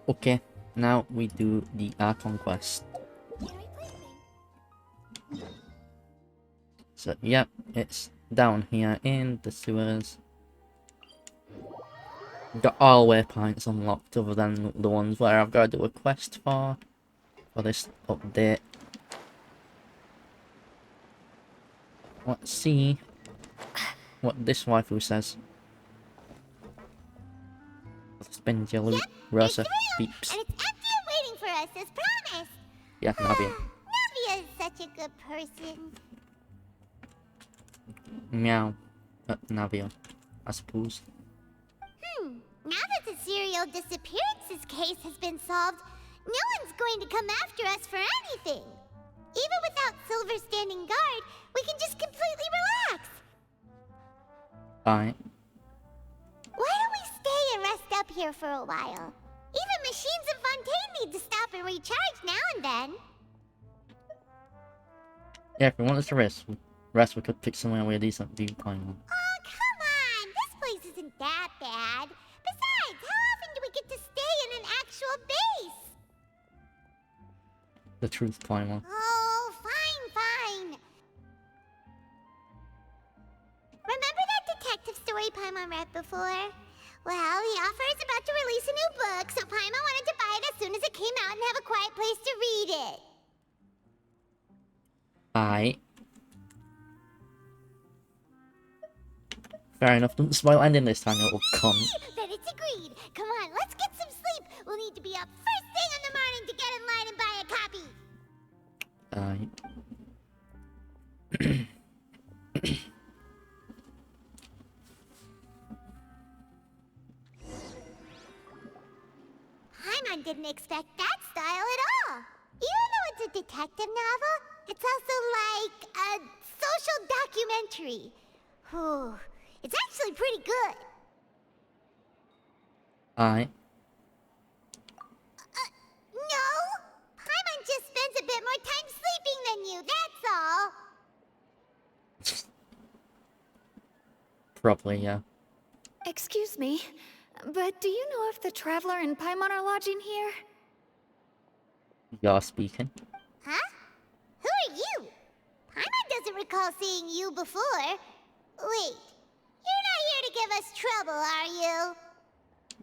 Okay, now we do the Archon quest. So, yep, it's down here in the sewers. Got all waypoints unlocked other than the ones where I've got to do a quest for this update. Let's see what this waifu says. Spend your loot, Rosa beeps. And it's empty and waiting for us as promised. Yeah, Navia. Navia is such a good person. Meow. Navia, I suppose. Now that the serial disappearances case has been solved, no one's going to come after us for anything. Even without Silver standing guard, we can just completely relax. Alright. Why don't we stay and rest up here for a while? Even machines in Fontaine need to stop and recharge now and then. Yeah, if we want us to rest, we could pick somewhere with a decent viewpoint. Oh, come on! This place isn't that bad. Besides, how often do we get to stay in an actual base? The truth point. Oh, fine. Remember that detective story Paimon read before? Well, the author is about to release a new book, so Paimon wanted to buy it as soon as it came out and have a quiet place to read it. Alright. Fair enough, don't spoil ending this time, little cunt. Then it's agreed. Come on, let's get some sleep. We'll need to be up first thing in the morning to get in line and buy a copy. Paimon didn't expect that style at all. Even though it's a detective novel, it's also like a social documentary. Whew. It's actually pretty good. Alright. No! Paimon just spends a bit more time sleeping than you, that's all. Probably, yeah. Excuse me, but do you know if the Traveler and Paimon are lodging here? You're speaking. Huh? Who are you? Paimon doesn't recall seeing you before. Wait, you're not here to give us trouble, are you?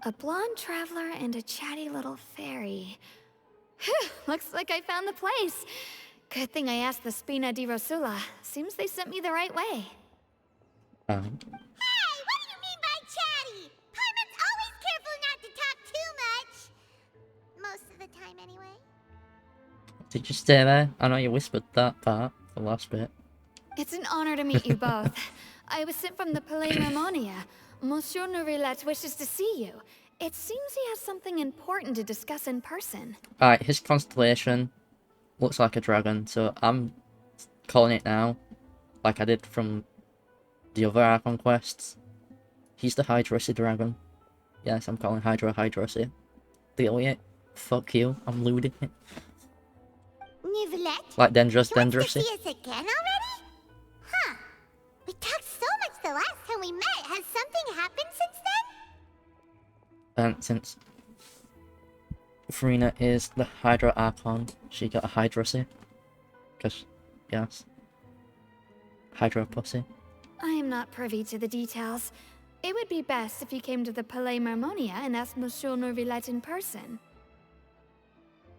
A blonde traveler and a chatty little fairy. Whew, looks like I found the place. Good thing I asked the Spina di Rosula. Seems they sent me the right way. Hey, what do you mean by chatty? Paimon's always careful not to talk too much. Most of the time, anyway. Did you stay there? I know you whispered that part, the last bit. It's an honor to meet you both. I was sent from the Palais Mermonia. Monsieur Nourilette wishes to see you. It seems he has something important to discuss in person. Alright, his constellation looks like a dragon, so I'm calling it now, like I did from the other Archon quests. He's the Hydracy dragon. Yes, I'm calling Hydra Hydracy. Deal with it. Fuck you, I'm looting it. Nouvelette? Like Dendrous She wants to Dendracy. see us again already? Huh. We talked so much the last time we met. Has something happened since then? And since Farina is the Hydra Archon, she got a Hydracy. Because, yes. Hydra pussy. I am not privy to the details. It would be best if you came to the Palais Mermonia and asked Monsieur Nourilette in person.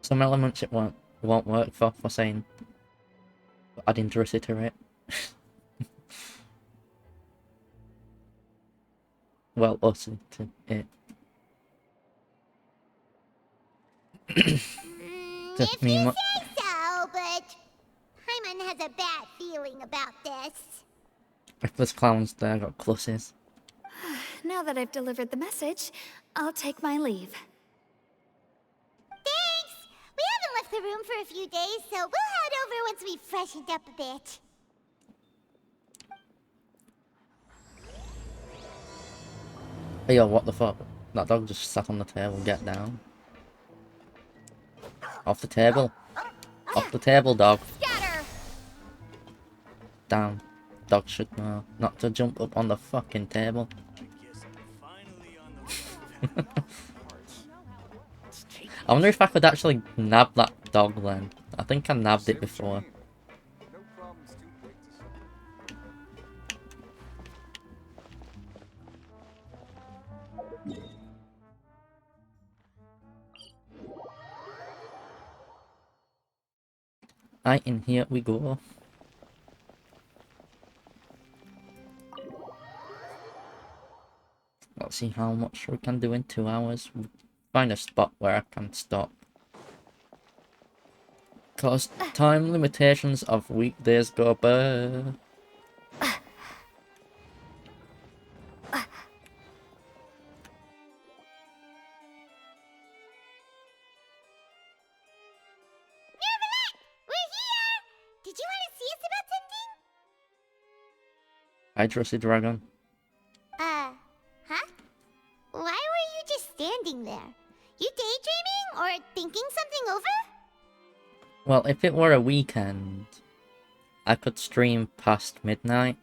Some elements it won't work for saying adding Drissy to it. Well, us to it. If you say so, but Paimon has a bad feeling about this. If there's clowns there, I got clusses. Now that I've delivered the message, I'll take my leave. Thanks! We haven't left the room for a few days, so we'll head over once we've freshened up a bit. Hey yo, what the fuck? That dog just sat on the table, get down. Off the table. Off the table, dog. Scatter! Down. Dog should know not to jump up on the fucking table. I wonder if I could actually nab that dog then. I think I nabbed it before. Right, in here we go. Let's see how much we can do in 2 hours. Find a spot where I can stop. Cause time limitations of weekdays go by. We're here! Did you want to see us about something? I trusted dragon. Huh? Why were you just standing there? You daydreaming or thinking something over? Well, if it were a weekend, I could stream past midnight.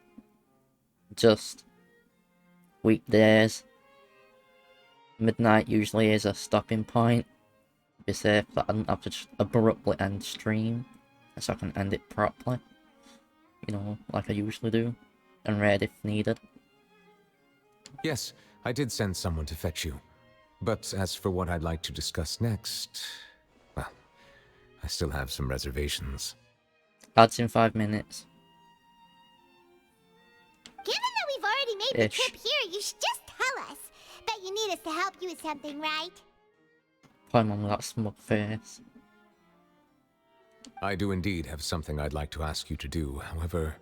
Just weekdays. Midnight usually is a stopping point. Be safe that I don't have to just abruptly end stream, so I can end it properly. You know, like I usually do, and raid if needed. Yes, I did send someone to fetch you. But as for what I'd like to discuss next, well, I still have some reservations. Ads in 5 minutes. Given that we've already made the trip here, you should just tell us. Bet you need us to help you with something, right? Paimon with that smug face. I do indeed have something I'd like to ask you to do. However,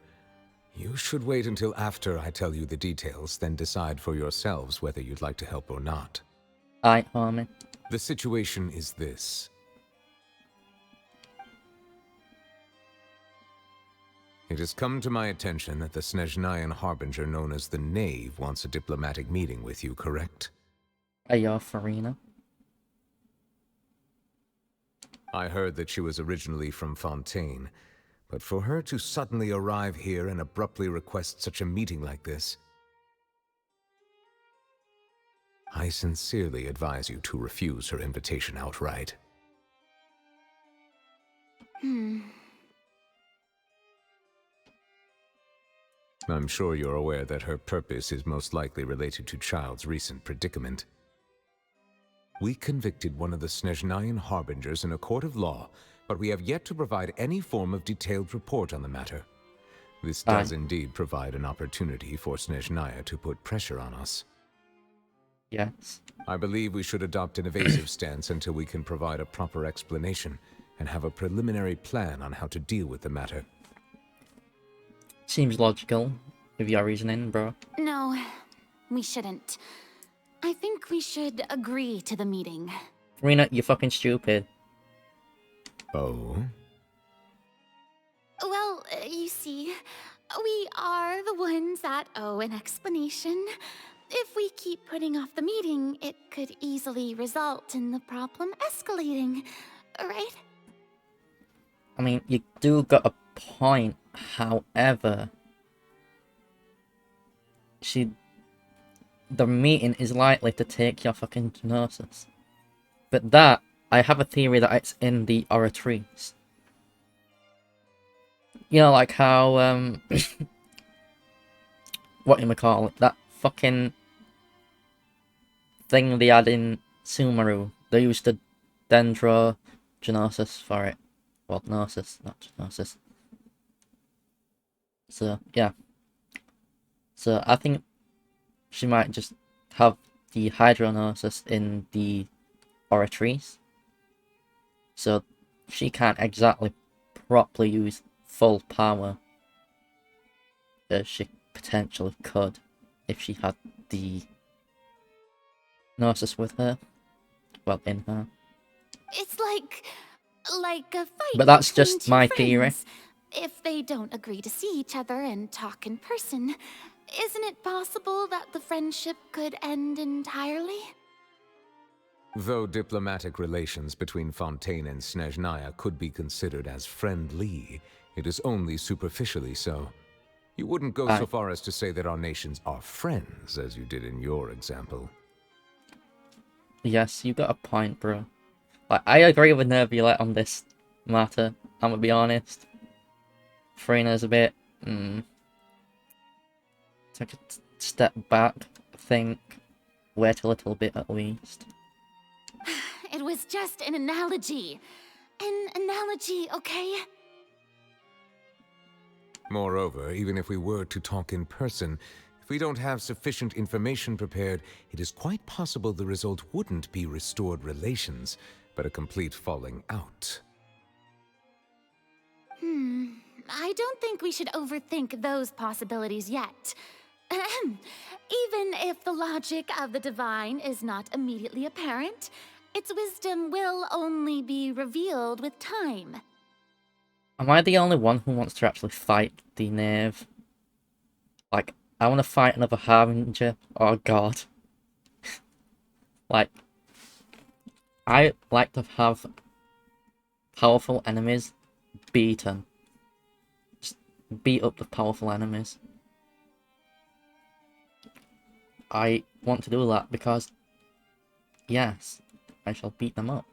you should wait until after I tell you the details, then decide for yourselves whether you'd like to help or not. Aye, homie. The situation is this. It has come to my attention that the Snezhnayan Harbinger known as the Knave wants a diplomatic meeting with you, correct? Ayo, Farina. I heard that she was originally from Fontaine, but for her to suddenly arrive here and abruptly request such a meeting like this, I sincerely advise you to refuse her invitation outright. I'm sure you're aware that her purpose is most likely related to Child's recent predicament. We convicted one of the Snezhnayan Harbingers in a court of law, but we have yet to provide any form of detailed report on the matter. This does indeed provide an opportunity for Snezhnaya to put pressure on us. Yes. I believe we should adopt an evasive stance until we can provide a proper explanation and have a preliminary plan on how to deal with the matter. Seems logical, with your reasoning, bro. No, we shouldn't. I think we should agree to the meeting. Farina, you're fucking stupid. Oh? Well, you see, we are the ones that owe an explanation. If we keep putting off the meeting, it could easily result in the problem escalating, right? I mean, you do got a point, however... The meeting is likely to take your fucking Gnosis. But that, I have a theory that it's in the oratories. You know, like how, whatchamacallit, that fucking thing they had in Sumeru. They used the Dendro Gnosis for it. Well, Gnosis, not Gnosis. So, yeah. So, I think she might just have the Hydronosis in the oratories. So, she can't exactly properly use full power as she potentially could if she had the Gnosis with her. Well, in her. It's like a fight. But that's between just two my friends. theory. If they don't agree to see each other and talk in person, isn't it possible that the friendship could end entirely? Though diplomatic relations between Fontaine and Snezhnaya could be considered as friendly, it is only superficially so. You wouldn't go so far as to say that our nations are friends, as you did in your example. Yes, you got a point, bro. Like, I agree with Nerviolet on this matter, I'm gonna be honest. Farina's a bit, take a step back, think, wait a little bit at least. It was just an analogy. An analogy, okay? Moreover, even if we were to talk in person, if we don't have sufficient information prepared, it is quite possible the result wouldn't be restored relations, but a complete falling out. I don't think we should overthink those possibilities yet. Even if the logic of the divine is not immediately apparent, its wisdom will only be revealed with time. Am I the only one who wants to actually fight the knave? Like, I want to fight another Harbinger or God. Like, I like to have powerful enemies beaten. Just beat up the powerful enemies. I want to do that because, yes, I shall beat them up.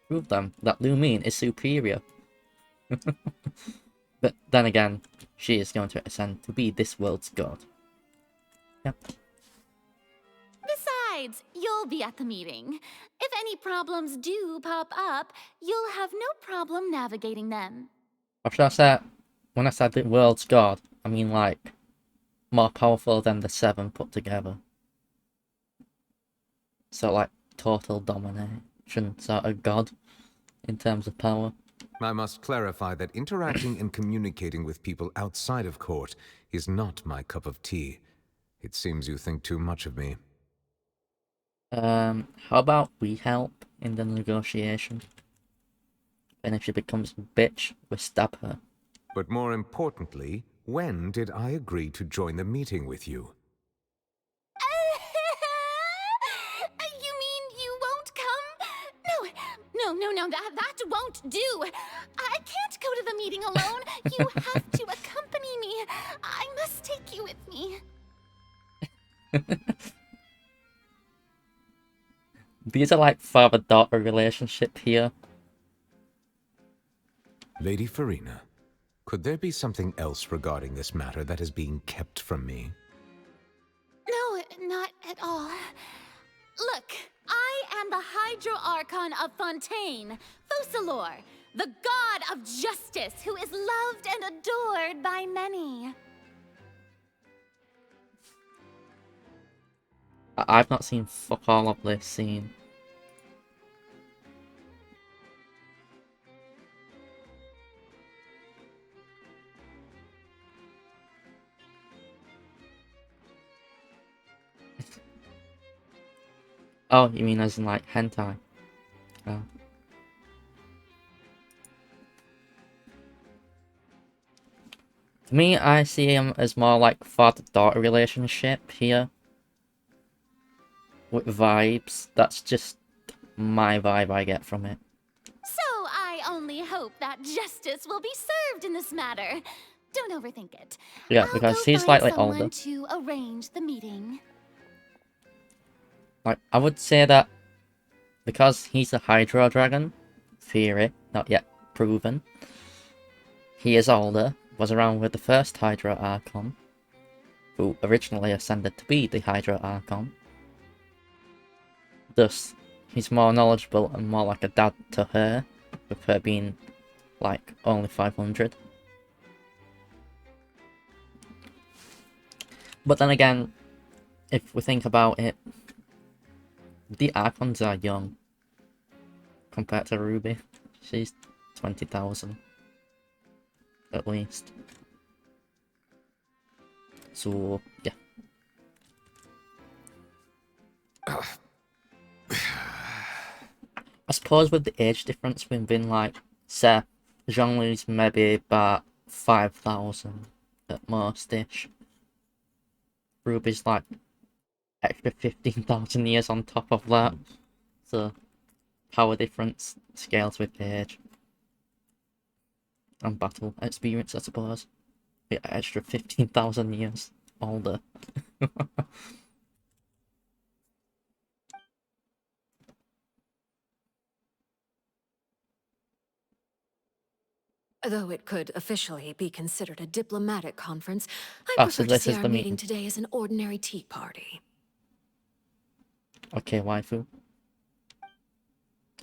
Prove them that Lumine is superior. But then again, she is going to ascend to be this world's god. Yep. Besides, you'll be at the meeting. If any problems do pop up, you'll have no problem navigating them. Or should I say, when I said the world's god, I mean like, more powerful than the 7 put together. So like, total domination sort of god, in terms of power. I must clarify that interacting and communicating with people outside of court is not my cup of tea. It seems you think too much of me. How about we help in the negotiation? And if she becomes a bitch, we stab her. But more importantly, when did I agree to join the meeting with you? You mean you won't come? No, that won't do. I can't go to the meeting alone. You have to accompany me. I must take you with me. These are like father-daughter relationship here. Lady Farina, could there be something else regarding this matter that is being kept from me? No, not at all. Look, I am the Hydro Archon of Fontaine, Focalor, the god of justice who is loved and adored by many. I've not seen fuck all of this scene. Oh, you mean as in like hentai? Oh. To me, I see him as more like father-daughter relationship here. With vibes. That's just my vibe I get from it. So I only hope that justice will be served in this matter. Don't overthink it. Yeah, I'll because go he's find slightly someone older. to arrange the meeting. Like, I would say that because he's a Hydro Dragon, theory, not yet proven, he is older, was around with the first Hydro Archon, who originally ascended to be the Hydro Archon. Thus, he's more knowledgeable and more like a dad to her, with her being, like, only 500. But then again, if we think about it, the Archons are young compared to Ruby. She's 20,000 at least. So, yeah. I suppose with the age difference, we've been like, say, Zhongli's maybe about 5,000 at most-ish. Ruby's like extra 15,000 years on top of that. So, power difference scales with age. And battle experience, I suppose. Yeah, extra 15,000 years older. Though it could officially be considered a diplomatic conference, I Oh, so prefer to this see is our the meeting meeting. today as an ordinary tea party. Okay, waifu.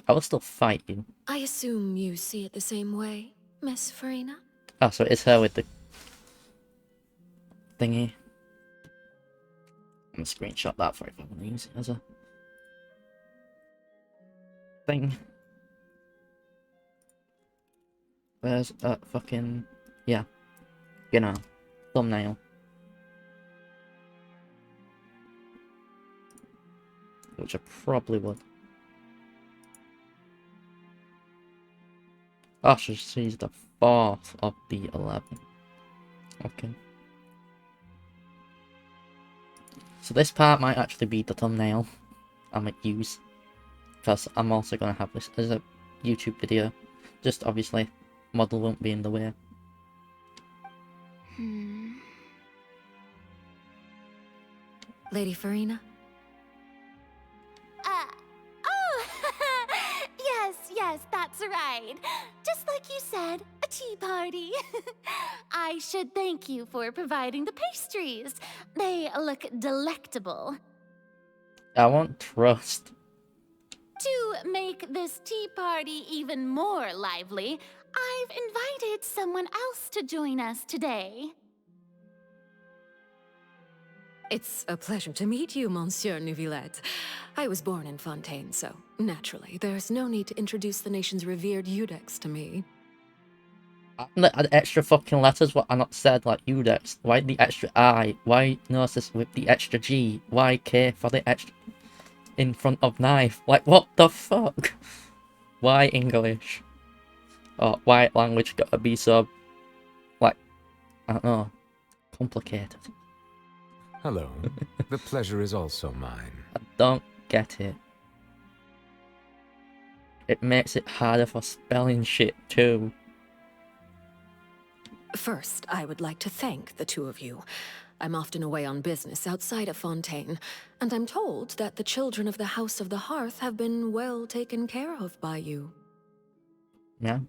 I will still fight you. I assume you see it the same way, Miss Farina? Oh, so it's her with the thingy. I'm gonna screenshot that for if I want to use it as a thing. There's a fucking, yeah, you know, thumbnail. Which I probably would. Oh, so she's the 4th of the 11th. Okay. So this part might actually be the thumbnail I might use. Because I'm also going to have this as a YouTube video. Just obviously, model won't be in the way. Lady Farina? Oh, yes, that's right. Just like you said, a tea party. I should thank you for providing the pastries. They look delectable. I want trust. To make this tea party even more lively, I've invited someone else to join us today. It's a pleasure to meet you, Monsieur Neuvillette. I was born in Fontaine, so naturally, there's no need to introduce the nation's revered Eudex to me. The extra fucking letters, what I not said, like Udex. Why the extra I? Why Gnosis with the extra G? Why K for the extra in front of knife? Like, what the fuck? Why English? Or why language gotta be so, like, I don't know, complicated? Hello. The pleasure is also mine. I don't get it. It makes it harder for spelling shit too. First, I would like to thank the two of you. I'm often away on business outside of Fontaine, and I'm told that the children of the House of the Hearth have been well taken care of by you. Yeah.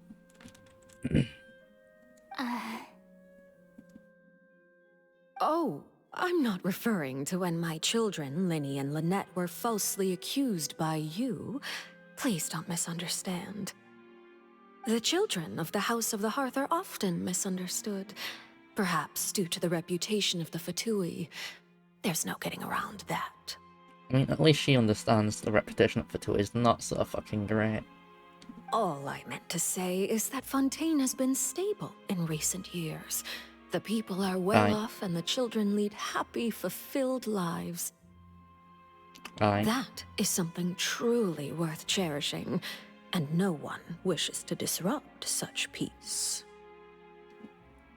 Oh, I'm not referring to when my children, Linny and Lynette, were falsely accused by you. Please don't misunderstand. The children of the House of the Hearth are often misunderstood, perhaps due to the reputation of the Fatui. There's no getting around that. I mean, at least she understands the reputation of Fatua is not so fucking great. All I meant to say is that Fontaine has been stable in recent years. The people are well Aye. off and the children lead happy, fulfilled lives. Aye. That is something truly worth cherishing, and no one wishes to disrupt such peace.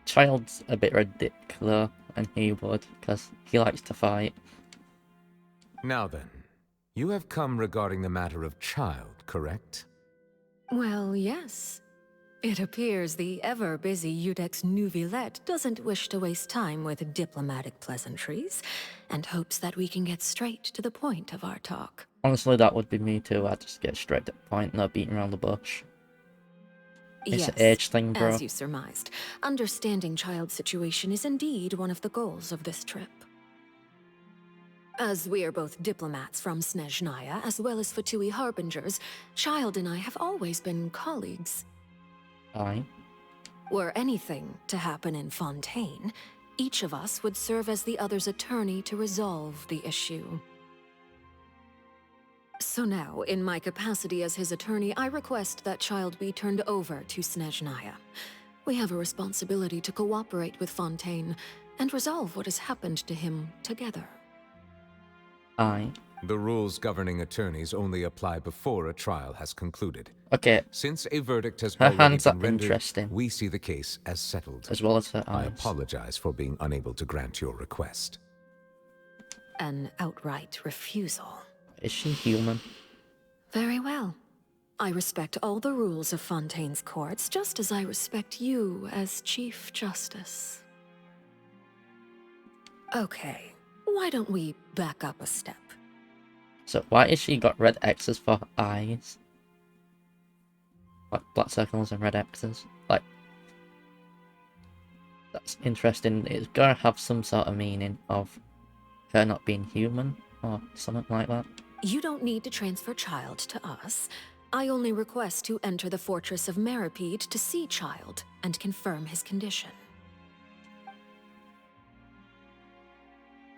Child's a bit of a dick though, and he would, because he likes to fight. Now then, you have come regarding the matter of Child, correct? Well, yes. It appears the ever-busy Eudex Neuvillette doesn't wish to waste time with diplomatic pleasantries, and hopes that we can get straight to the point of our talk. Honestly, that would be me too. I'd just get straight to the point, no beating around the bush. It's Yes, an age thing, bro. as you surmised, understanding Child's situation is indeed one of the goals of this trip. As we are both diplomats from Snezhnaya, as well as Fatui Harbingers, Child and I have always been colleagues. Aye. Were anything to happen in Fontaine, each of us would serve as the other's attorney to resolve the issue. So now, in my capacity as his attorney, I request that Child be turned over to Snezhnaya. We have a responsibility to cooperate with Fontaine and resolve what has happened to him together. Aye. The rules governing attorneys only apply before a trial has concluded. Okay, Since a verdict has her already hands are been rendered, interesting, we see the case as settled. as well as her I eyes. apologize for being unable to grant your request. An outright refusal. Is she human? Very well. I respect all the rules of Fontaine's courts, just as I respect you as Chief Justice. Okay, why don't we back up a step? So why is she got red X's for eyes? Like black circles and red X's? Like, That's interesting. It's gotta have some sort of meaning of her not being human or something like that. You don't need to transfer Child to us. I only request to enter the Fortress of Meropide to see Child and confirm his condition.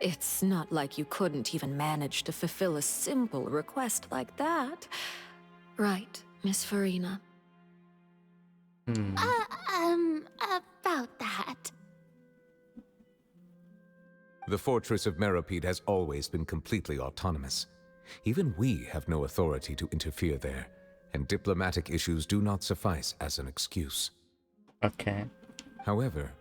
It's not like you couldn't even manage to fulfill a simple request like that. Right, Miss Farina? About that. The Fortress of Meropide has always been completely autonomous. Even we have no authority to interfere there, and diplomatic issues do not suffice as an excuse. Okay. However,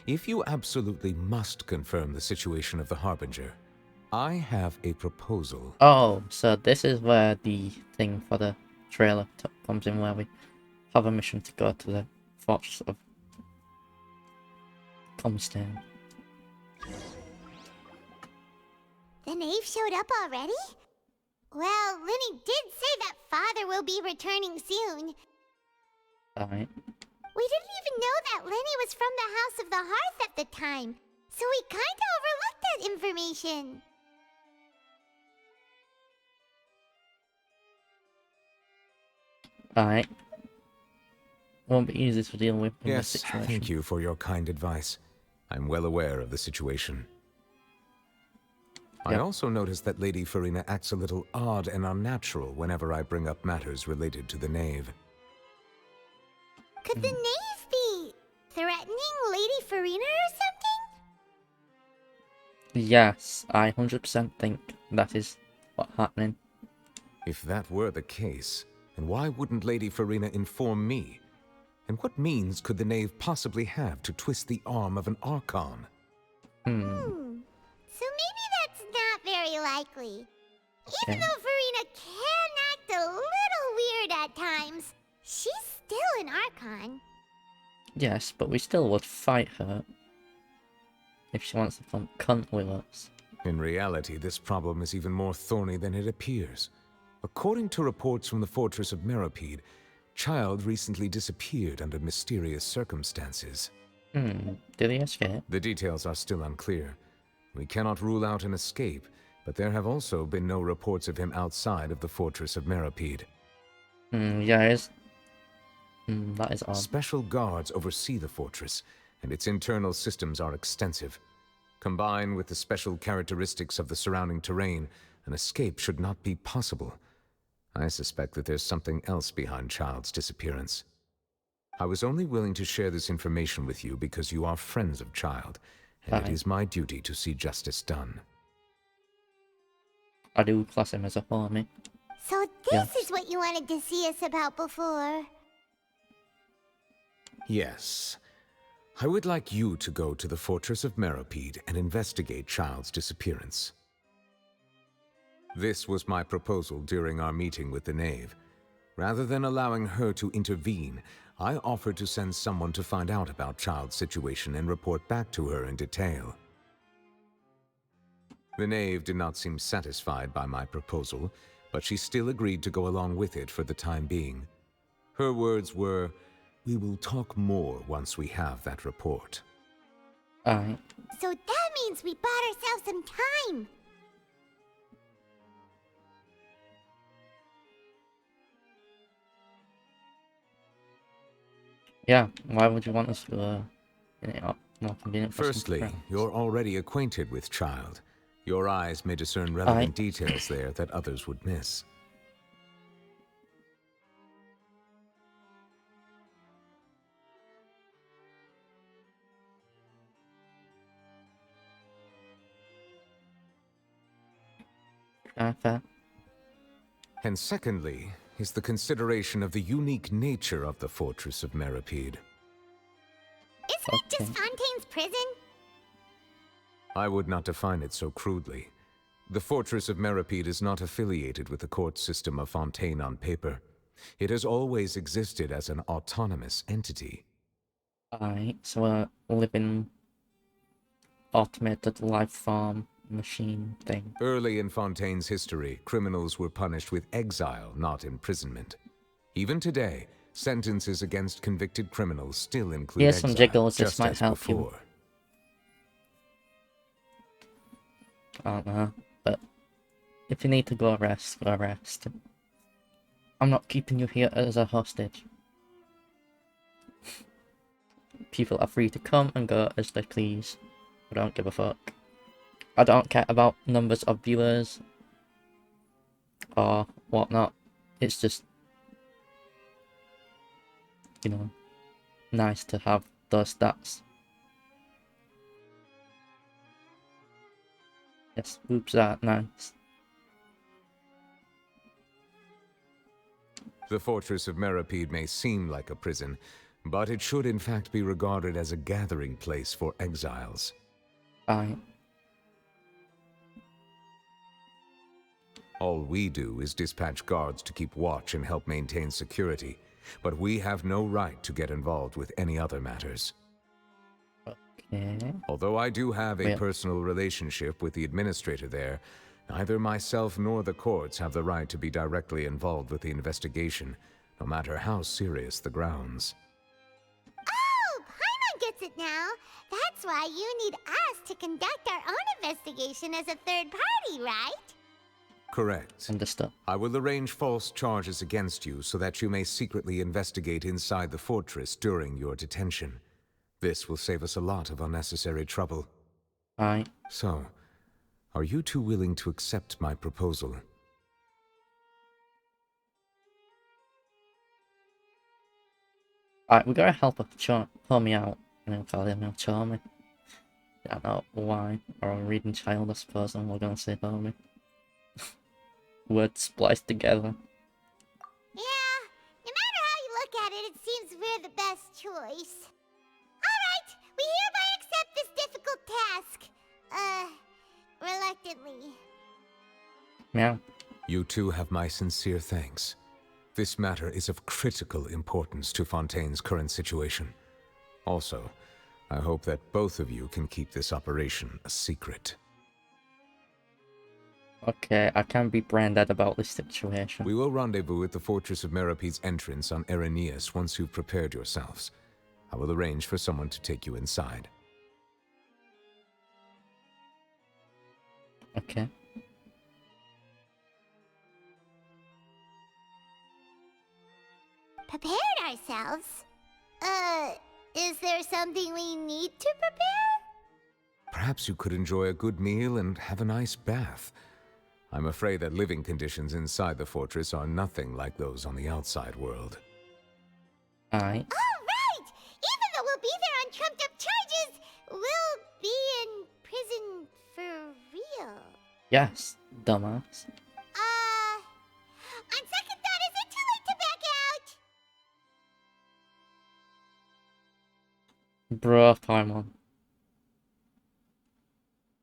if you absolutely must confirm the situation of the Harbinger, I have a proposal. Oh, so this is where the thing for the trailer comes in, where we have a mission to go to the Fortress of Comstown. The knave showed up already? Well, Linny did say that father will be returning soon. Alright. We didn't even know that Lenny was from the House of the Hearth at the time, so we kinda overlooked that information. Alright. Won't be easy to deal with in this Yes, situation. thank you for your kind advice. I'm well aware of the situation. I Yep. also noticed that Lady Farina acts a little odd and unnatural whenever I bring up matters related to the knave. Could the knave be threatening Lady Farina or something? Yes, I 100% think that is what's happening. If that were the case, then why wouldn't Lady Farina inform me? And what means could the knave possibly have to twist the arm of an Archon? So maybe that's not very likely. Even Okay. though Farina can act a little weird at times, she's still an Archon. Yes, but we still would fight her if she wants to cunt with us. In reality, this problem is even more thorny than it appears. According to reports from the Fortress of Meropide, Child recently disappeared under mysterious circumstances. Did he escape? The details are still unclear. We cannot rule out an escape, but there have also been no reports of him outside of the Fortress of Meropide. Yeah, it is. That is odd. Special guards oversee the fortress, and its internal systems are extensive. Combined with the special characteristics of the surrounding terrain, an escape should not be possible. I suspect that there's something else behind Child's disappearance. I was only willing to share this information with you because you are friends of Child, and it Fine. is my duty to see justice done. I do class him as a homie. So this Yes. is what you wanted to see us about before. Yes. I would like you to go to the Fortress of Meropide and investigate Child's disappearance. This was my proposal during our meeting with the knave. Rather than allowing her to intervene, I offered to send someone to find out about Child's situation and report back to her in detail. The knave did not seem satisfied by my proposal, but she still agreed to go along with it for the time being. Her words were, "We will talk more once we have that report." Alright. So that means we bought ourselves some time. Yeah, why would you want us to, more convenient for some Firstly, friends? you're already acquainted with Child. Your eyes may discern relevant details there that others would miss. Fair. And secondly, is the consideration of the unique nature of the Fortress of Meropide. Isn't it just Okay. Fontaine's prison? I would not define it so crudely. The Fortress of Meropide is not affiliated with the court system of Fontaine on paper. It has always existed as an autonomous entity. Alright, so a living automated life form machine thing. Early in Fontaine's history, criminals were punished with exile, not imprisonment. Even today, sentences against convicted criminals still include Here's some exile, jiggles, this just might as help you. before. I don't know, but if you need to go rest, go rest. I'm not keeping you here as a hostage. People are free to come and go as they please. I don't give a fuck. I don't care about numbers of viewers or whatnot. It's just, you know, nice to have those stats. Yes, oops, that nice. The fortress of Meropide may seem like a prison, but it should in fact be regarded as a gathering place for exiles. Fine. All we do is dispatch guards to keep watch and help maintain security, but we have no right to get involved with any other matters. Okay. Although I do have a Well- personal relationship with the administrator there, neither myself nor the courts have the right to be directly involved with the investigation, no matter how serious the grounds. Oh, Paimon gets it now. That's why you need us to conduct our own investigation as a third party, right? Correct. Understood. I will arrange false charges against you so that you may secretly investigate inside the fortress during your detention. This will save us a lot of unnecessary trouble. Fine. So, are you two willing to accept my proposal? Alright, we gotta help her pull me out. And I'll call him Charmy. I don't know why. Or a reading child, I suppose, and we're gonna say homie. Words spliced together. Yeah, no matter how you look at it, it seems we're the best choice. Alright, we hereby accept this difficult task. Reluctantly. Meow. You two have my sincere thanks. This matter is of critical importance to Fontaine's current situation. Also, I hope that both of you can keep this operation a secret. Okay, I can be branded about this situation. We will rendezvous at the Fortress of Meropide's entrance on Erinius once you've prepared yourselves. I will arrange for someone to take you inside. Okay. Prepared ourselves? Is there something we need to prepare? Perhaps you could enjoy a good meal and have a nice bath. I'm afraid that living conditions inside the fortress are nothing like those on the outside world. Alright. Oh, right! Even though we'll be there on trumped up charges, we'll be in prison for real. Yes, dumbass. On second thought, is it too late to back out? Bruh, Paimon.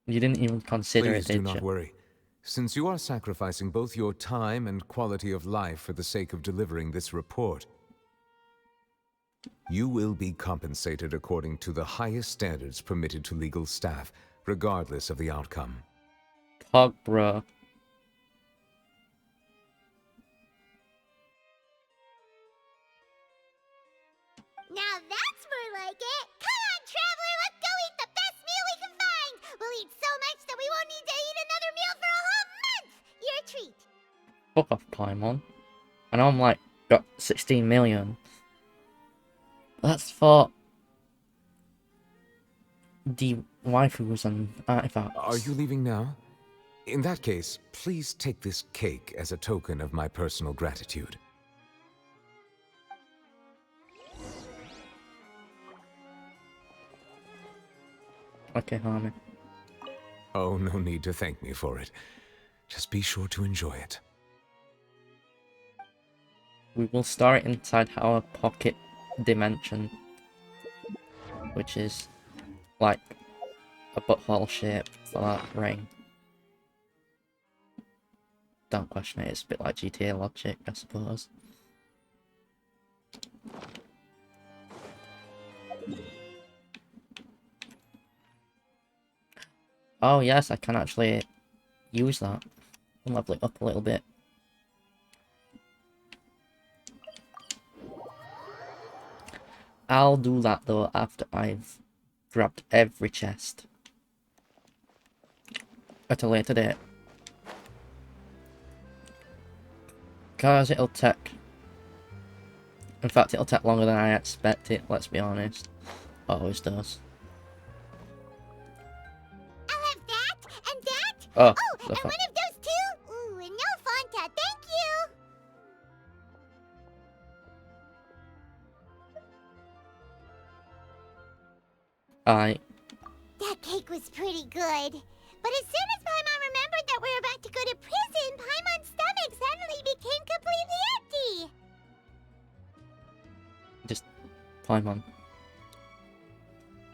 You didn't even consider Please it, do did not you? worry. Since you are sacrificing both your time and quality of life for the sake of delivering this report, you will be compensated according to the highest standards permitted to legal staff, regardless of the outcome. Pog, bruh. Now that's more like it. Come on, traveler, let's go eat the best meal we can find. We'll eat so much that we won't need to eat another meal for a whole month. Your treat. Fuck off, Paimon. I know I'm like, got 16 million. That's for the waifus and artifacts. Are you leaving now? In that case, please take this cake as a token of my personal gratitude. Okay, homie. Oh, no need to thank me for it. Just be sure to enjoy it. We will store it inside our pocket dimension, which is like a butthole shape for that ring. Don't question it, it's a bit like GTA logic, I suppose. Oh yes, I can actually use that and level it up a little bit. I'll do that though after I've grabbed every chest. At a later date. Because it'll take... In fact, it'll take longer than I expect it, let's be honest. Always does. I'll have that, and that. Oh, Oh, and one of those too. Ooh, and no Fanta, thank you. That cake was pretty good. But as soon as Paimon remembered that we're about to go to prison, Paimon's stomach suddenly became completely empty. Just... Paimon.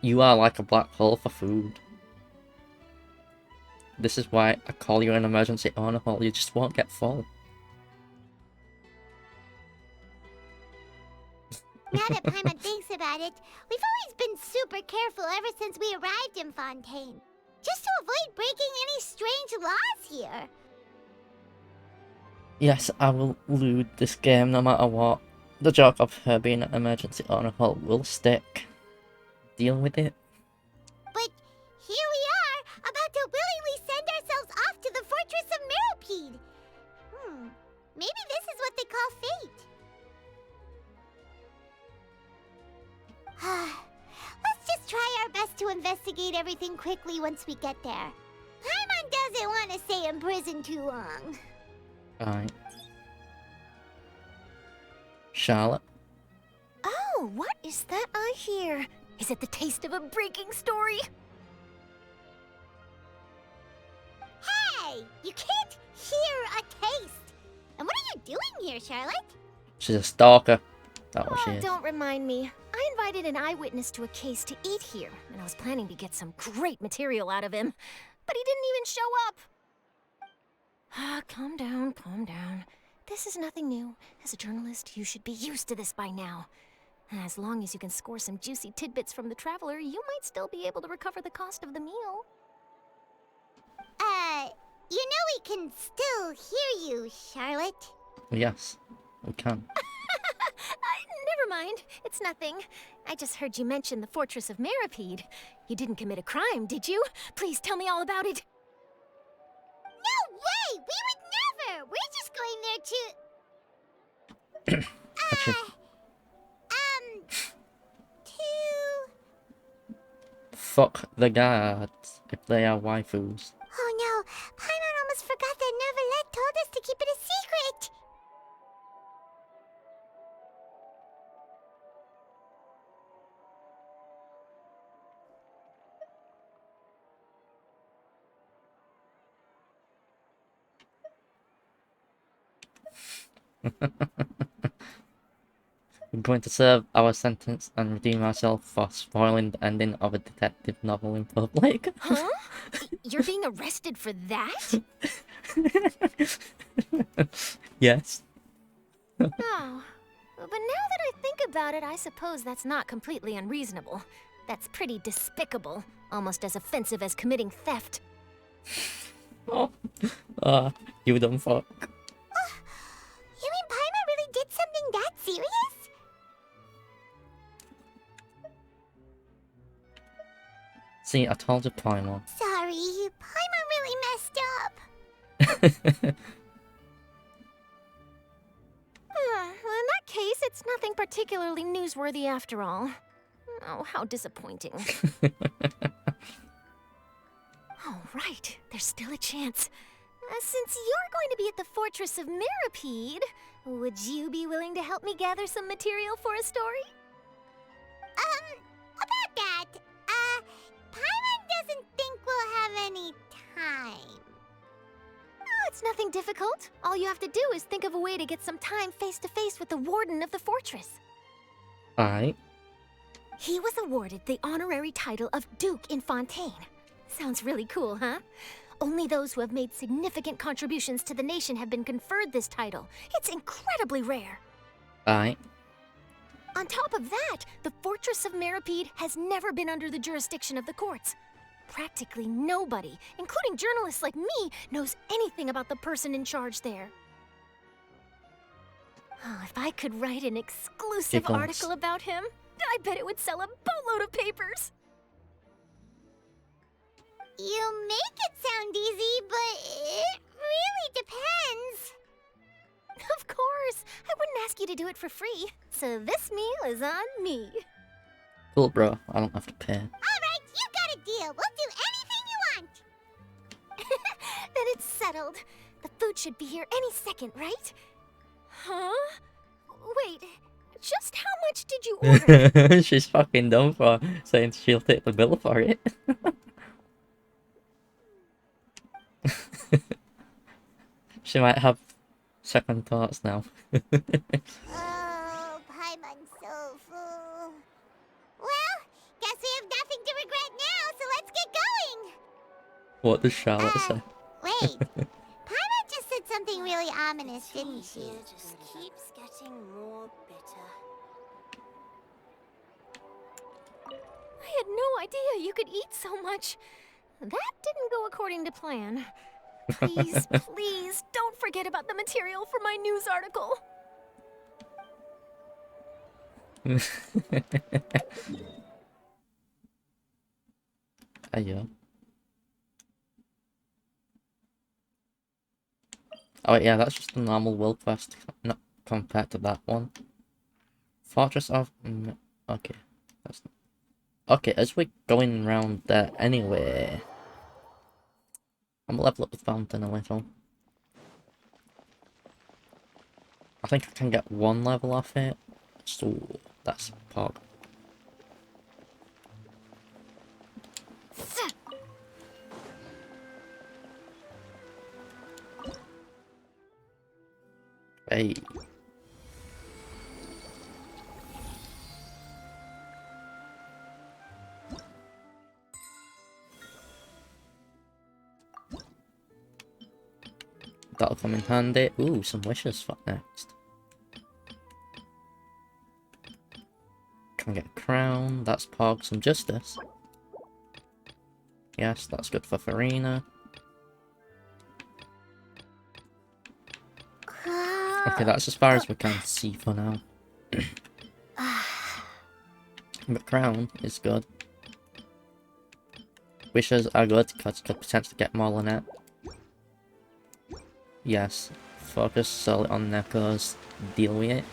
You are like a black hole for food. This is why I call you an emergency honor hole, you just won't get full. Now that Paimon thinks about it, we've always been super careful ever since we arrived in Fontaine. Just to avoid breaking any strange laws here. Yes, I will loot this game no matter what. The joke of her being an emergency honor hole will stick. Deal with it. But here we are, about to willingly send ourselves off to the fortress of Meropide. Maybe this is what they call fate. Let's just try our best to investigate everything quickly once we get there. Paimon doesn't want to stay in prison too long. Alright. Charlotte? Oh, what is that I hear? Is it the taste of a breaking story? Hey! You can't hear a taste! And what are you doing here, Charlotte? She's a stalker. That's what she is. Don't remind me. I invited an eyewitness to a case to eat here, and I was planning to get some great material out of him. But he didn't even show up. Calm down, calm down. This is nothing new. As a journalist, you should be used to this by now. And as long as you can score some juicy tidbits from the traveler, you might still be able to recover the cost of the meal. You know we can still hear you, Charlotte. Yes, we can. Never mind. It's nothing. I just heard you mention the Fortress of Meropide. You didn't commit a crime, did you? Please tell me all about it. No way! We would never! We're just going there to... Fuck the guards if they are waifus. Oh no! Paimon almost forgot that Neverlet told us to keep it a secret! We're going to serve our sentence and redeem ourselves for spoiling the ending of a detective novel in public. Huh? You're being arrested for that? Yes. Oh. But now that I think about it, I suppose that's not completely unreasonable. That's pretty despicable. Almost as offensive as committing theft. Oh. You dumb fuck. You mean Paimon really did something that serious? See, I told you, Paimon. Sorry, Paimon really messed up. Well, in that case, it's nothing particularly newsworthy after all. Oh, how disappointing. Oh, right. There's still a chance. Since you're going to be at the Fortress of Meropide, would you be willing to help me gather some material for a story? About that, Paimon doesn't think we'll have any time. Oh, it's nothing difficult. All you have to do is think of a way to get some time face-to-face with the warden of the fortress. Alright. He was awarded the honorary title of Duke in Fontaine. Sounds really cool, huh? Only those who have made significant contributions to the nation have been conferred this title. It's incredibly rare. Alright. On top of that, the Fortress of Meropide has never been under the jurisdiction of the courts. Practically nobody, including journalists like me, knows anything about the person in charge there. Oh, if I could write an exclusive Giggles. article about him. I bet it would sell a boatload of papers. You make it sound easy, but it really depends. Of course. I wouldn't ask you to do it for free. So this meal is on me. Cool, bro. I don't have to pay. Alright, you got a deal. We'll do anything you want. Then it's settled. The food should be here any second, right? Huh? Wait, just how much did you order? She's fucking dumb for saying she'll take the bill for it. She might have second thoughts now. Oh, Paimon's so full. Well, guess we have nothing to regret now, so let's get going. What does Charlotte say? Wait. Paimon just said something really ominous, didn't she? Just keeps getting more bitter. I had no idea you could eat so much. That didn't go according to plan. Please, please, don't forget about the material for my news article. Ayo. Oh wait, yeah, that's just a normal world quest, not compared to that one. Fortress of... okay. That's not... Okay, as we're going around there anyway... I'm gonna level up the fountain a little. I think I can get one level off it. So, that's pog. Hey. That'll come in handy. Ooh, some wishes for next. Can get a crown. That's pog. Some justice. Yes, that's good for Farina. Okay, that's as far as we can see for now. But crown is good. Wishes are good because could potentially get more Lynette. Yes, focus solely on Neko's. Deal with it.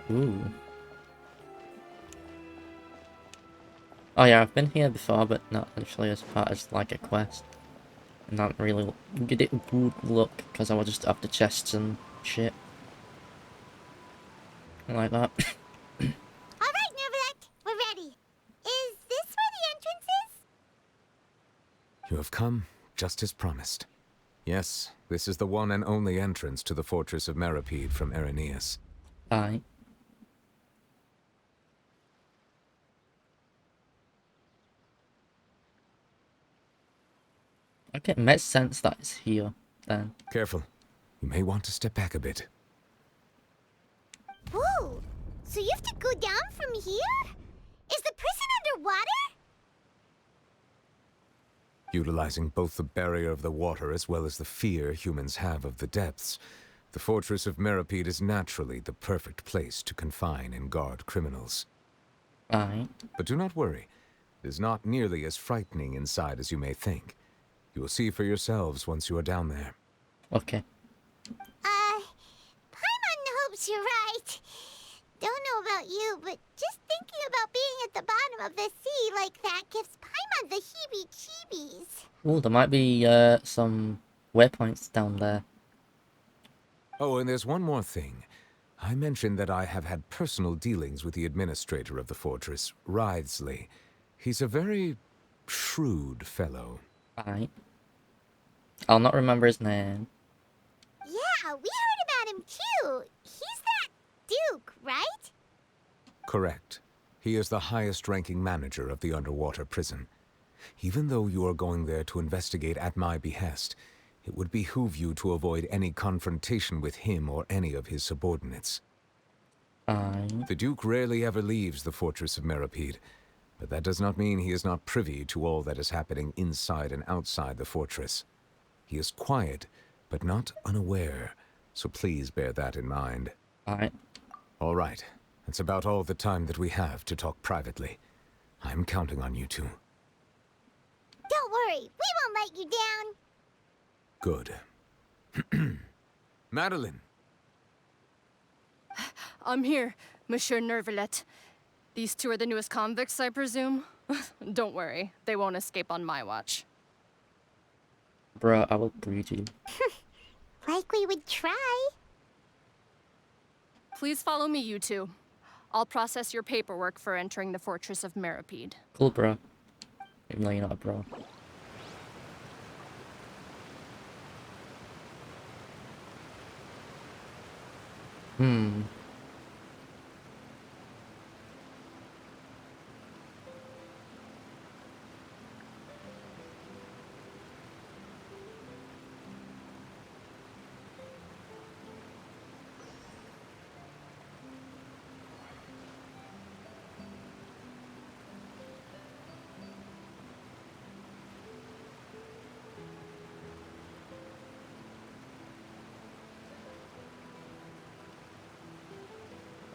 Ooh. Oh yeah, I've been here before, but not actually as part as like a quest. And not really give it a good look, because I was just after chests and shit. Like that. Alright, Neverland, we're ready. Is this where the entrance is? You have come, just as promised. Yes, this is the one and only entrance to the fortress of Meropide from Irenaeus. Aye. Okay, it makes sense that it's here, then. Careful. You may want to step back a bit. Whoa! So you have to go down from here? Is the prison underwater? Utilizing both the barrier of the water as well as the fear humans have of the depths, the fortress of Meropide is naturally the perfect place to confine and guard criminals. Aye. But do not worry. It is not nearly as frightening inside as you may think. You will see for yourselves once you are down there. Okay. Paimon hopes you're right. Don't know about you, but just thinking about being at the bottom of the sea like that gives Paimon the heebie-jeebies. Ooh, there might be some waypoints down there. Oh, and there's one more thing. I mentioned that I have had personal dealings with the administrator of the fortress, Wriothesley. He's a very shrewd fellow. Aye. I'll not remember his name. Yeah, we heard about him too. He's that Duke, right? Correct. He is the highest-ranking manager of the underwater prison. Even though you are going there to investigate at my behest, It would behoove you to avoid any confrontation with him or any of his subordinates. Aye. The Duke rarely ever leaves the fortress of Meropide, but that does not mean he is not privy to all that is happening inside and outside the fortress. He is quiet, but not unaware, so please bear that in mind. Aye. All right, that's about all the time that we have to talk privately. I'm counting on you two. Don't worry, we won't let you down. Good. Madeline! I'm here, Monsieur Nervalet. These two are the newest convicts, I presume? Don't worry, they won't escape on my watch. Bruh, I will breed you. Like we would try. Please follow me, you two. I'll process your paperwork for entering the Fortress of Meropide. Cool, bruh. Even though you're not a bro.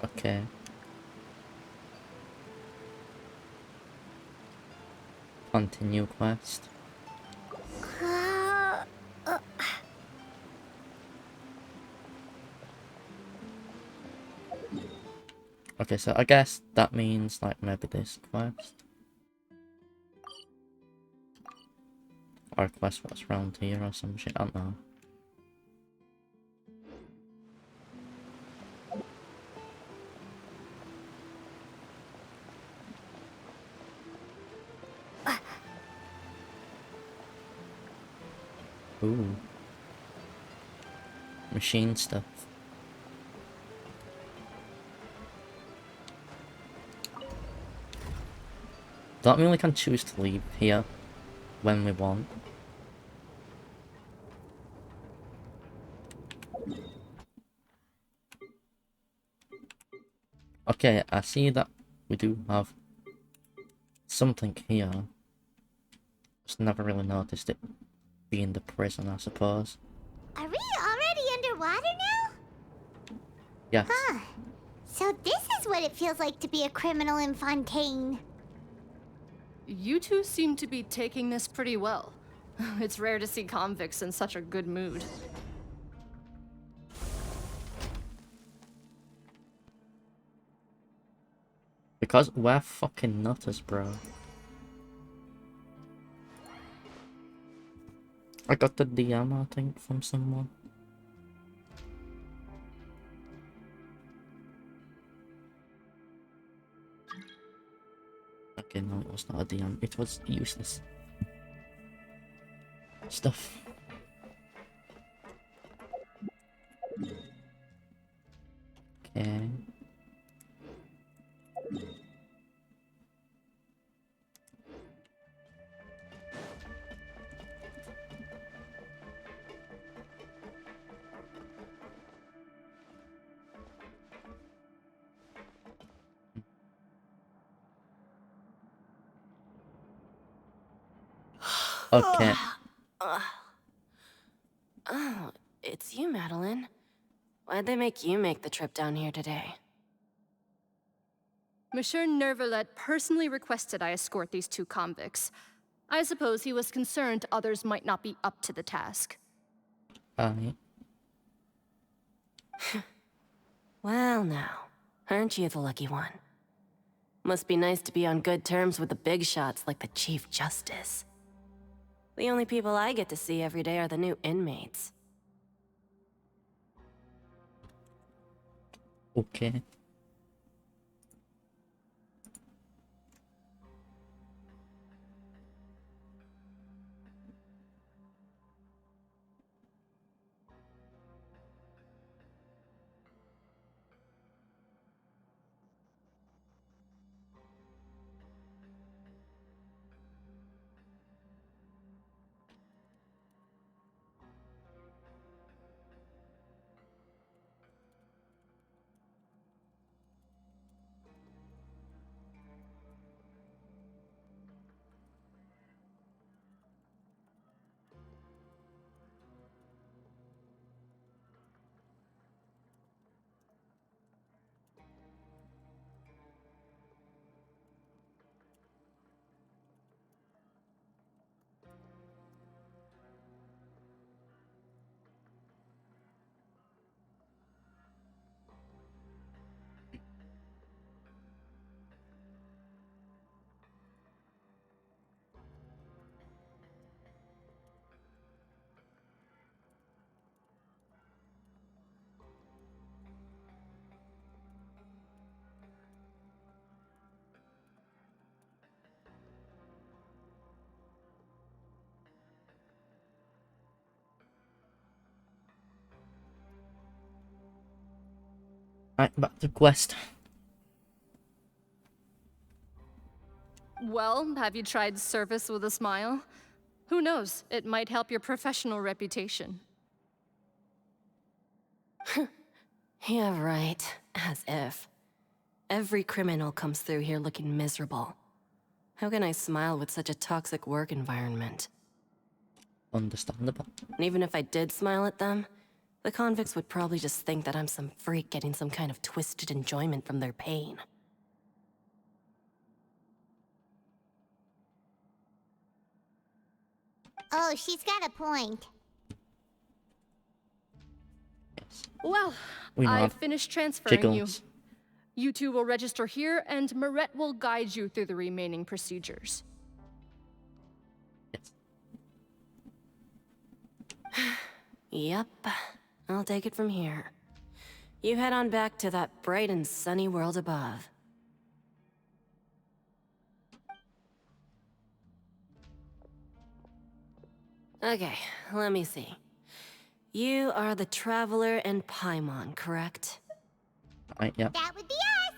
Okay. Continue quest. Okay, so I guess that means like maybe this quest. Or a quest what's around here or some shit, I don't know. Ooh. Machine stuff. Don't we only can choose to leave here when we want? Okay, I see that we do have something here. Just never really noticed it being the prison, I suppose. Are we already underwater now? Yes. Huh. So this is what it feels like to be a criminal in Fontaine. You two seem to be taking this pretty well. It's rare to see convicts in such a good mood. Because we're fucking nutters, bro. I got the DM, I think, from someone. Okay, no, it was not a DM. It was useless stuff. Okay. Okay. Oh, it's you, Madeline. Why'd they make you make the trip down here today? Monsieur Nervalet personally requested I escort these two convicts. I suppose he was concerned others might not be up to the task. Aye. Well now, aren't you the lucky one? Must be nice to be on good terms with the big shots like the Chief Justice. The only people I get to see every day are the new inmates. Okay. Right, back to quest. Well, have you tried service with a smile? Who knows, it might help your professional reputation. Yeah, right. As if. Every criminal comes through here looking miserable. How can I smile with such a toxic work environment? Understandable. And even if I did smile at them, the convicts would probably just think that I'm some freak getting some kind of twisted enjoyment from their pain. Oh, she's got a point. Yes. Well, We know I've finished transferring you. jiggles. You two will register here, and Marette will guide you through the remaining procedures. Yes. Yep. I'll take it from here. You head on back to that bright and sunny world above. Okay, let me see. You are the Traveler and Paimon, correct? Right, yeah. That would be us!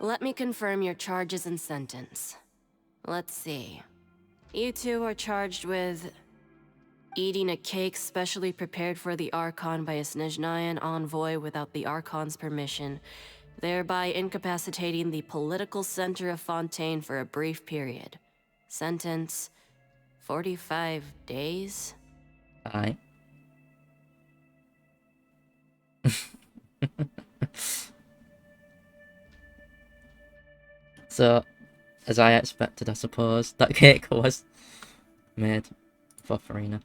Let me confirm your charges and sentence. Let's see. You two are charged with eating a cake specially prepared for the Archon by a Snezhnayan envoy without the Archon's permission, thereby incapacitating the political center of Fontaine for a brief period. Sentence: 45 days? Aye. So, as I expected, I suppose, that cake was made for Farina.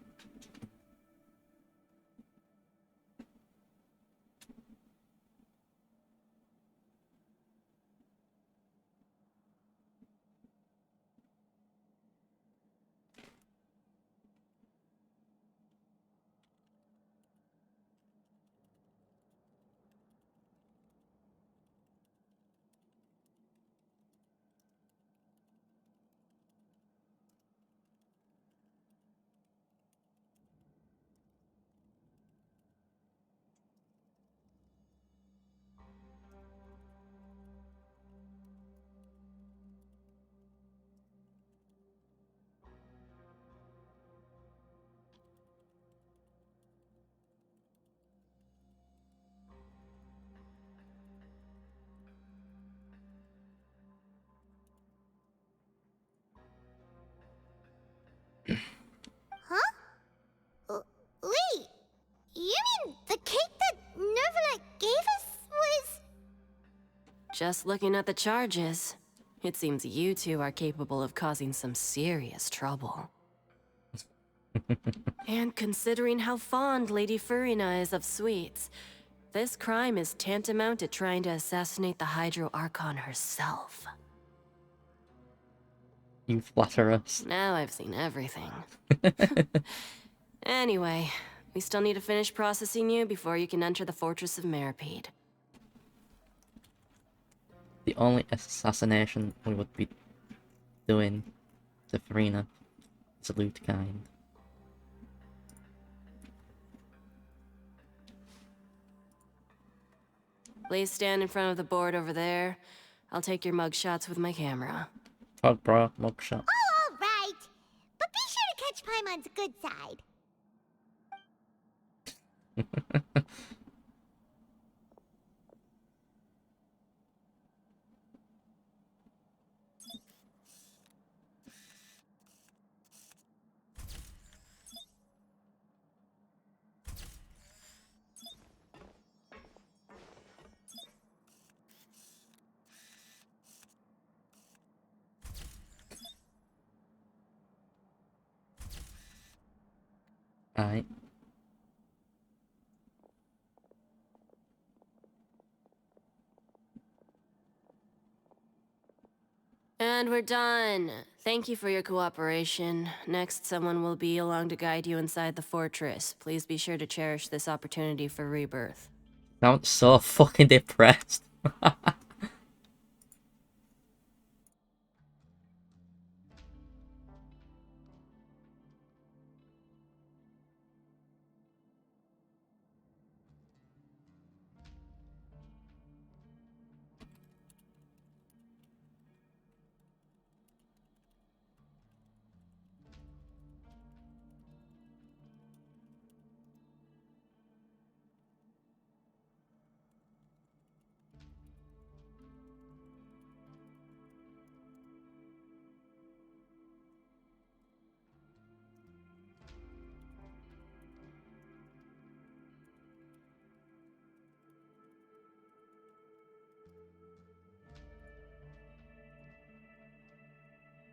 Huh? Wait! You mean the cake that Nervalet gave us was... Just looking at the charges, it seems you two are capable of causing some serious trouble. And considering how fond Lady Furina is of sweets, this crime is tantamount to trying to assassinate the Hydro Archon herself. You flatter us. Now I've seen everything. Anyway, we still need to finish processing you before you can enter the Fortress of Meropide. The only assassination we would be doing to Farina is a loot kind. Please stand in front of the board over there. I'll take your mug shots with my camera. Frog bra, mugshot. Oh, all right! But be sure to catch Paimon's good side. Aye. And we're done. Thank you for your cooperation. Next, someone will be along to guide you inside the fortress. Please be sure to cherish this opportunity for rebirth. Sounds so fucking depressed.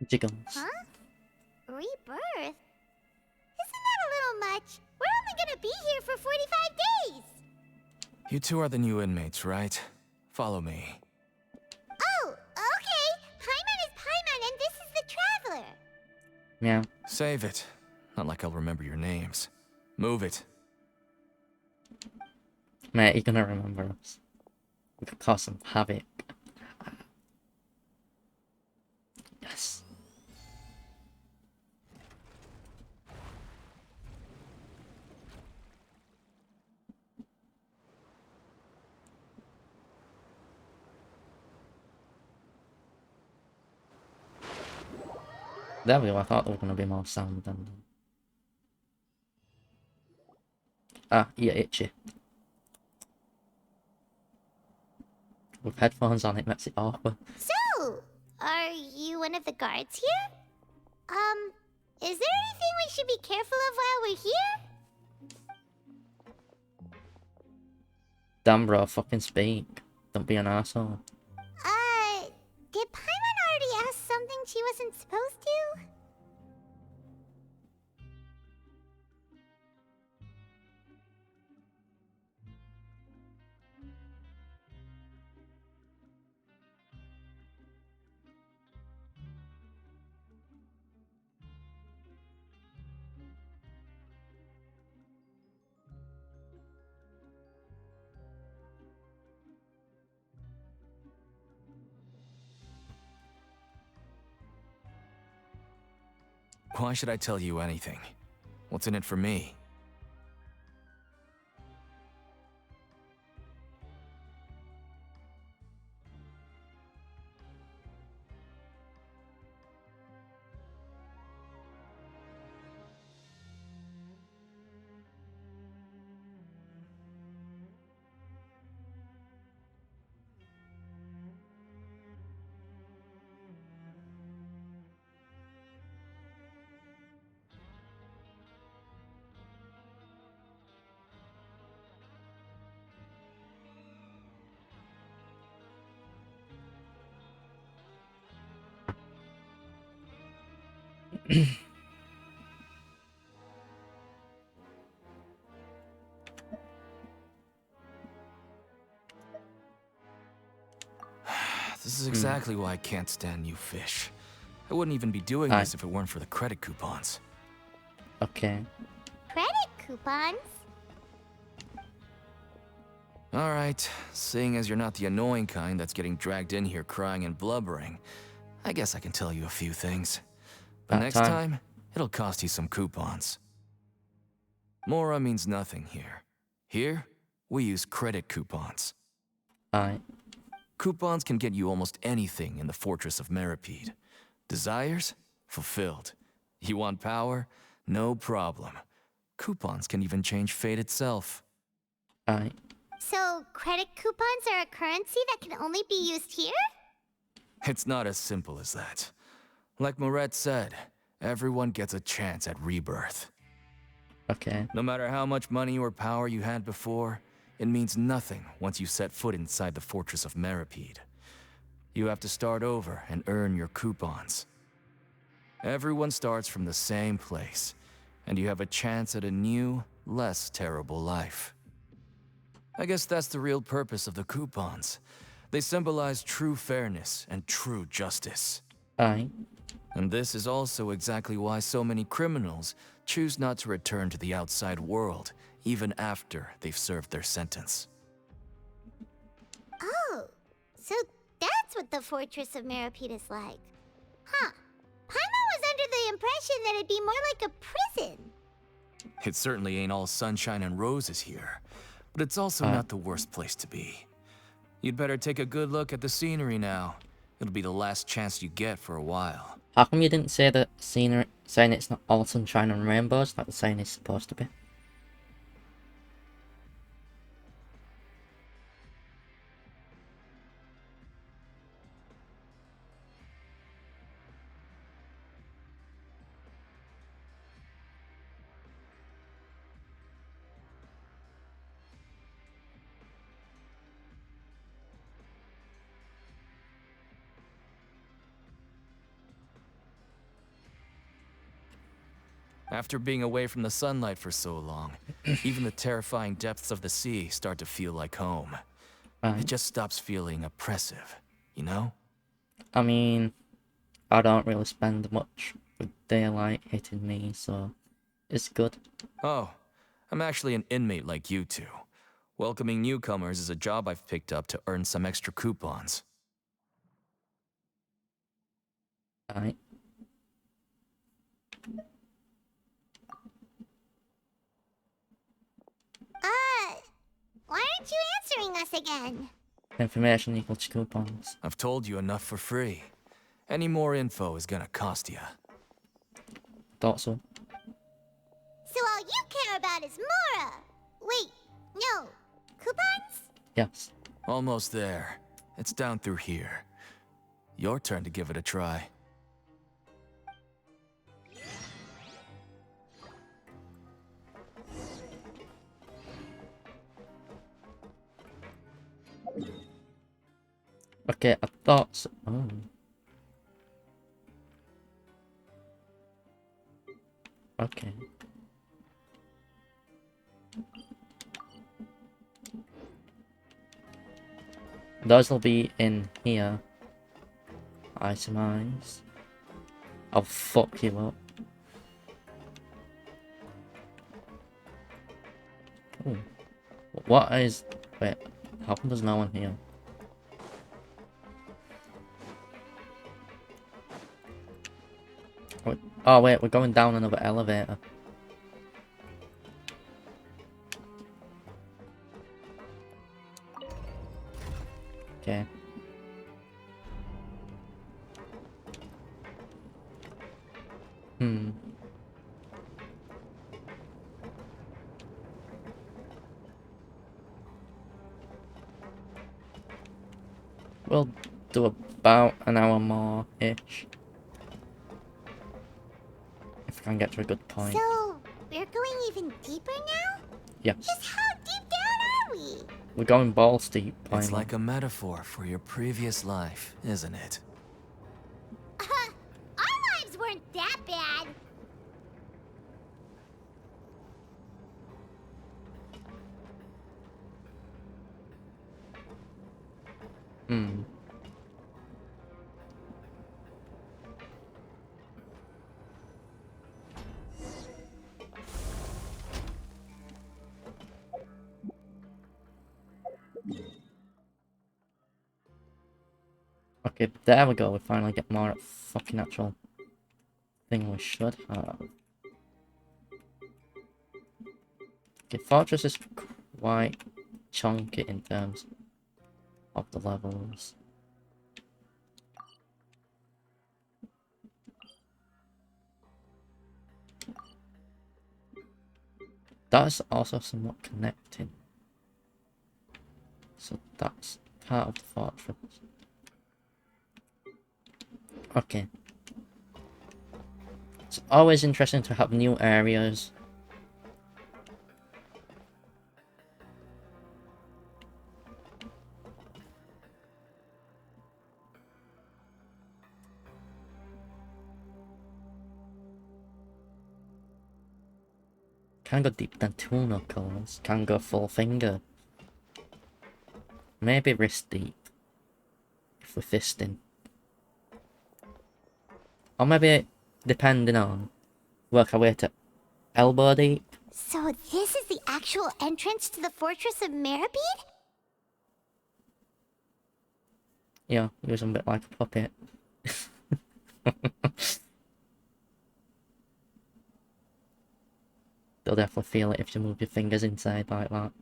Jiggles. Huh? Rebirth? Isn't that a little much? We're only gonna be here for 45 days! You two are the new inmates, right? Follow me. Oh, okay! Paimon is Paimon and this is the Traveler! Yeah. Save it. Not like I'll remember your names. Move it. Mate, you're gonna remember us. We could cause some havoc. Yes. There we go, I thought there were gonna be more sound than... Ah, you're itchy. With headphones on, it makes it awkward. So, are you one of the guards here? Is there anything we should be careful of while we're here? Damn, bro, fucking speak. Don't be an asshole. Did Paimon already ask something she wasn't supposed to? Why should I tell you anything? What's in it for me? This is exactly why I can't stand you fish. I wouldn't even be doing this if it weren't for the credit coupons. Okay. Credit coupons? Alright, seeing as you're not the annoying kind that's getting dragged in here crying and blubbering, I guess I can tell you a few things. But next time, it'll cost you some coupons. Mora means nothing here. Here, we use credit coupons. Alright. Coupons can get you almost anything in the Fortress of Meropide. Desires? Fulfilled. You want power? No problem. Coupons can even change fate itself. Alright. So, credit coupons are a currency that can only be used here? It's not as simple as that. Like Moret said, everyone gets a chance at rebirth. Okay. No matter how much money or power you had before, it means nothing once you set foot inside the Fortress of Meropide. You have to start over and earn your coupons. Everyone starts from the same place, and you have a chance at a new, less terrible life. I guess that's the real purpose of the coupons. They symbolize true fairness and true justice. Alright. And this is also exactly why so many criminals choose not to return to the outside world, even after they've served their sentence. Oh, so that's what the Fortress of Meropide is like. Huh. Paimon was under the impression that it'd be more like a prison. It certainly ain't all sunshine and roses here, but it's also not the worst place to be. You'd better take a good look at the scenery now. It'll be the last chance you get for a while. How come you didn't say the scenery, saying it's not all sunshine and rainbows like the saying is supposed to be? After being away from the sunlight for so long, even the terrifying depths of the sea start to feel like home. It just stops feeling oppressive, you know? I mean, I don't really spend much with daylight hitting me, so it's good. Oh, I'm actually an inmate like you two. Welcoming newcomers is a job I've picked up to earn some extra coupons. Right. Why aren't you answering us again? Information equals coupons. I've told you enough for free. Any more info is gonna cost you. Thought so. So all you care about is Mora! Wait, no. Coupons? Yes. Almost there. It's down through here. Your turn to give it a try. Okay, I thought so. Oh. Okay. Those will be in here. Itemize. I'll fuck you up. Ooh. What is... Wait, how come there's no one here? Oh wait, we're going down another elevator. Okay. We'll do about an hour more-ish. If I can get to a good point. So, we're going even deeper now? Yes. Just how deep down are we? We're going balls deep. It's finally. like a metaphor for your previous life, isn't it? Our lives weren't that bad. Okay, there we go. We finally get more fucking actual thing we should have. Okay, Fortress is quite chunky in terms of the levels. That's also somewhat connecting. So that's part of the fortress. Okay. It's always interesting to have new areas. Can go deep than 2 knuckles. Can go full finger. Maybe wrist deep. If we're fisting. Or maybe, depending on, work our way to elbow deep. So this is the actual entrance to the Fortress of Meropide? Yeah, use them a bit like a puppet. They'll definitely feel it if you move your fingers inside like that.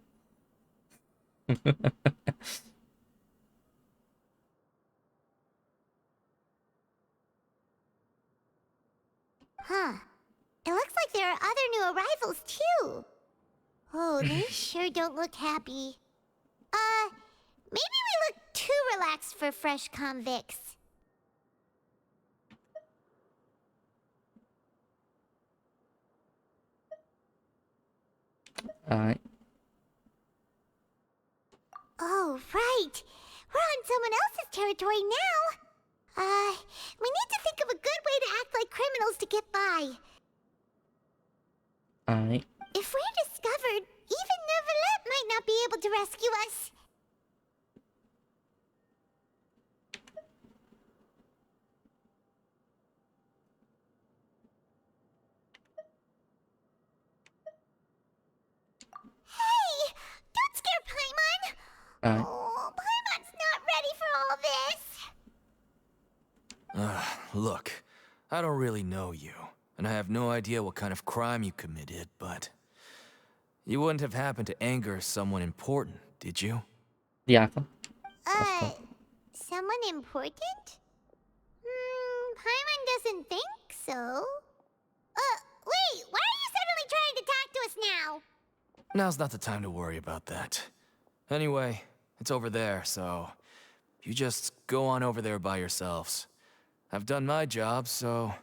Huh. It looks like there are other new arrivals too. Oh, they sure don't look happy. Maybe we look too relaxed for fresh convicts. Alright. Oh, right. We're on someone else's territory now. We need to think of a good way to act like criminals to get by. Alright. If we're discovered, even Neuvillette might not be able to rescue us. Hey! Don't scare Paimon! Alright. Oh, Paimon's not ready for all this! Look, I don't really know you, and I have no idea what kind of crime you committed, but you wouldn't have happened to anger someone important, did you? The icon. Someone important? Paimon doesn't think so. Wait, why are you suddenly trying to talk to us now? Now's not the time to worry about that. Anyway, it's over there, so you just go on over there by yourselves. I've done my job, so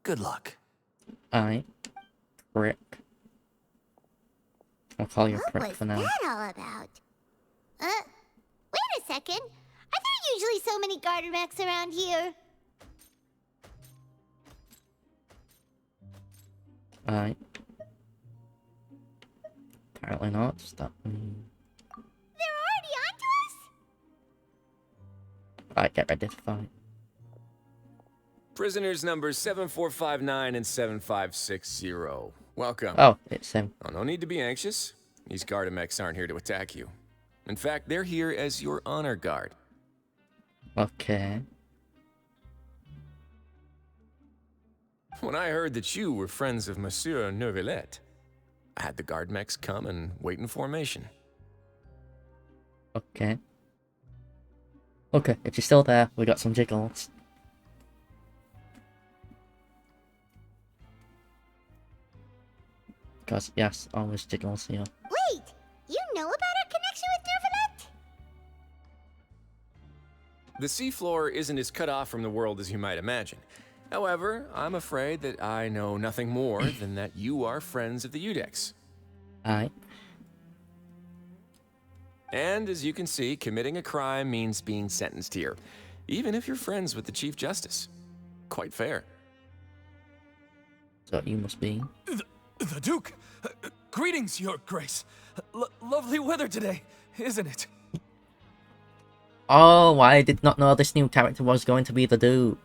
good luck. Alright. Prick. I'll call you a What prick was for now. that all about? Wait a second. Are there usually so many garter mechs around here? Alright. Apparently not. Stop. They're already onto us? Alright, get ready to fight. Prisoners numbers 7459 and 7560. Welcome. Oh, it's him. Oh, no need to be anxious. These Gardamex aren't here to attack you. In fact, they're here as your honor guard. Okay. When I heard that you were friends of Monsieur Neuvillette, I had the Guardmex come and wait in formation. Okay. Okay, if you're still there, we got some jiggles. Because, yes, always jiggles here. Wait, you know about our connection with Neuvillette? The seafloor isn't as cut off from the world as you might imagine. However, I'm afraid that I know nothing more than that you are friends of the Udex. Aye. And as you can see, committing a crime means being sentenced here, even if you're friends with the Chief Justice. Quite fair. So you must be. The Duke! Greetings, Your Grace. Lovely weather today, isn't it? Oh, I did not know this new character was going to be the Duke.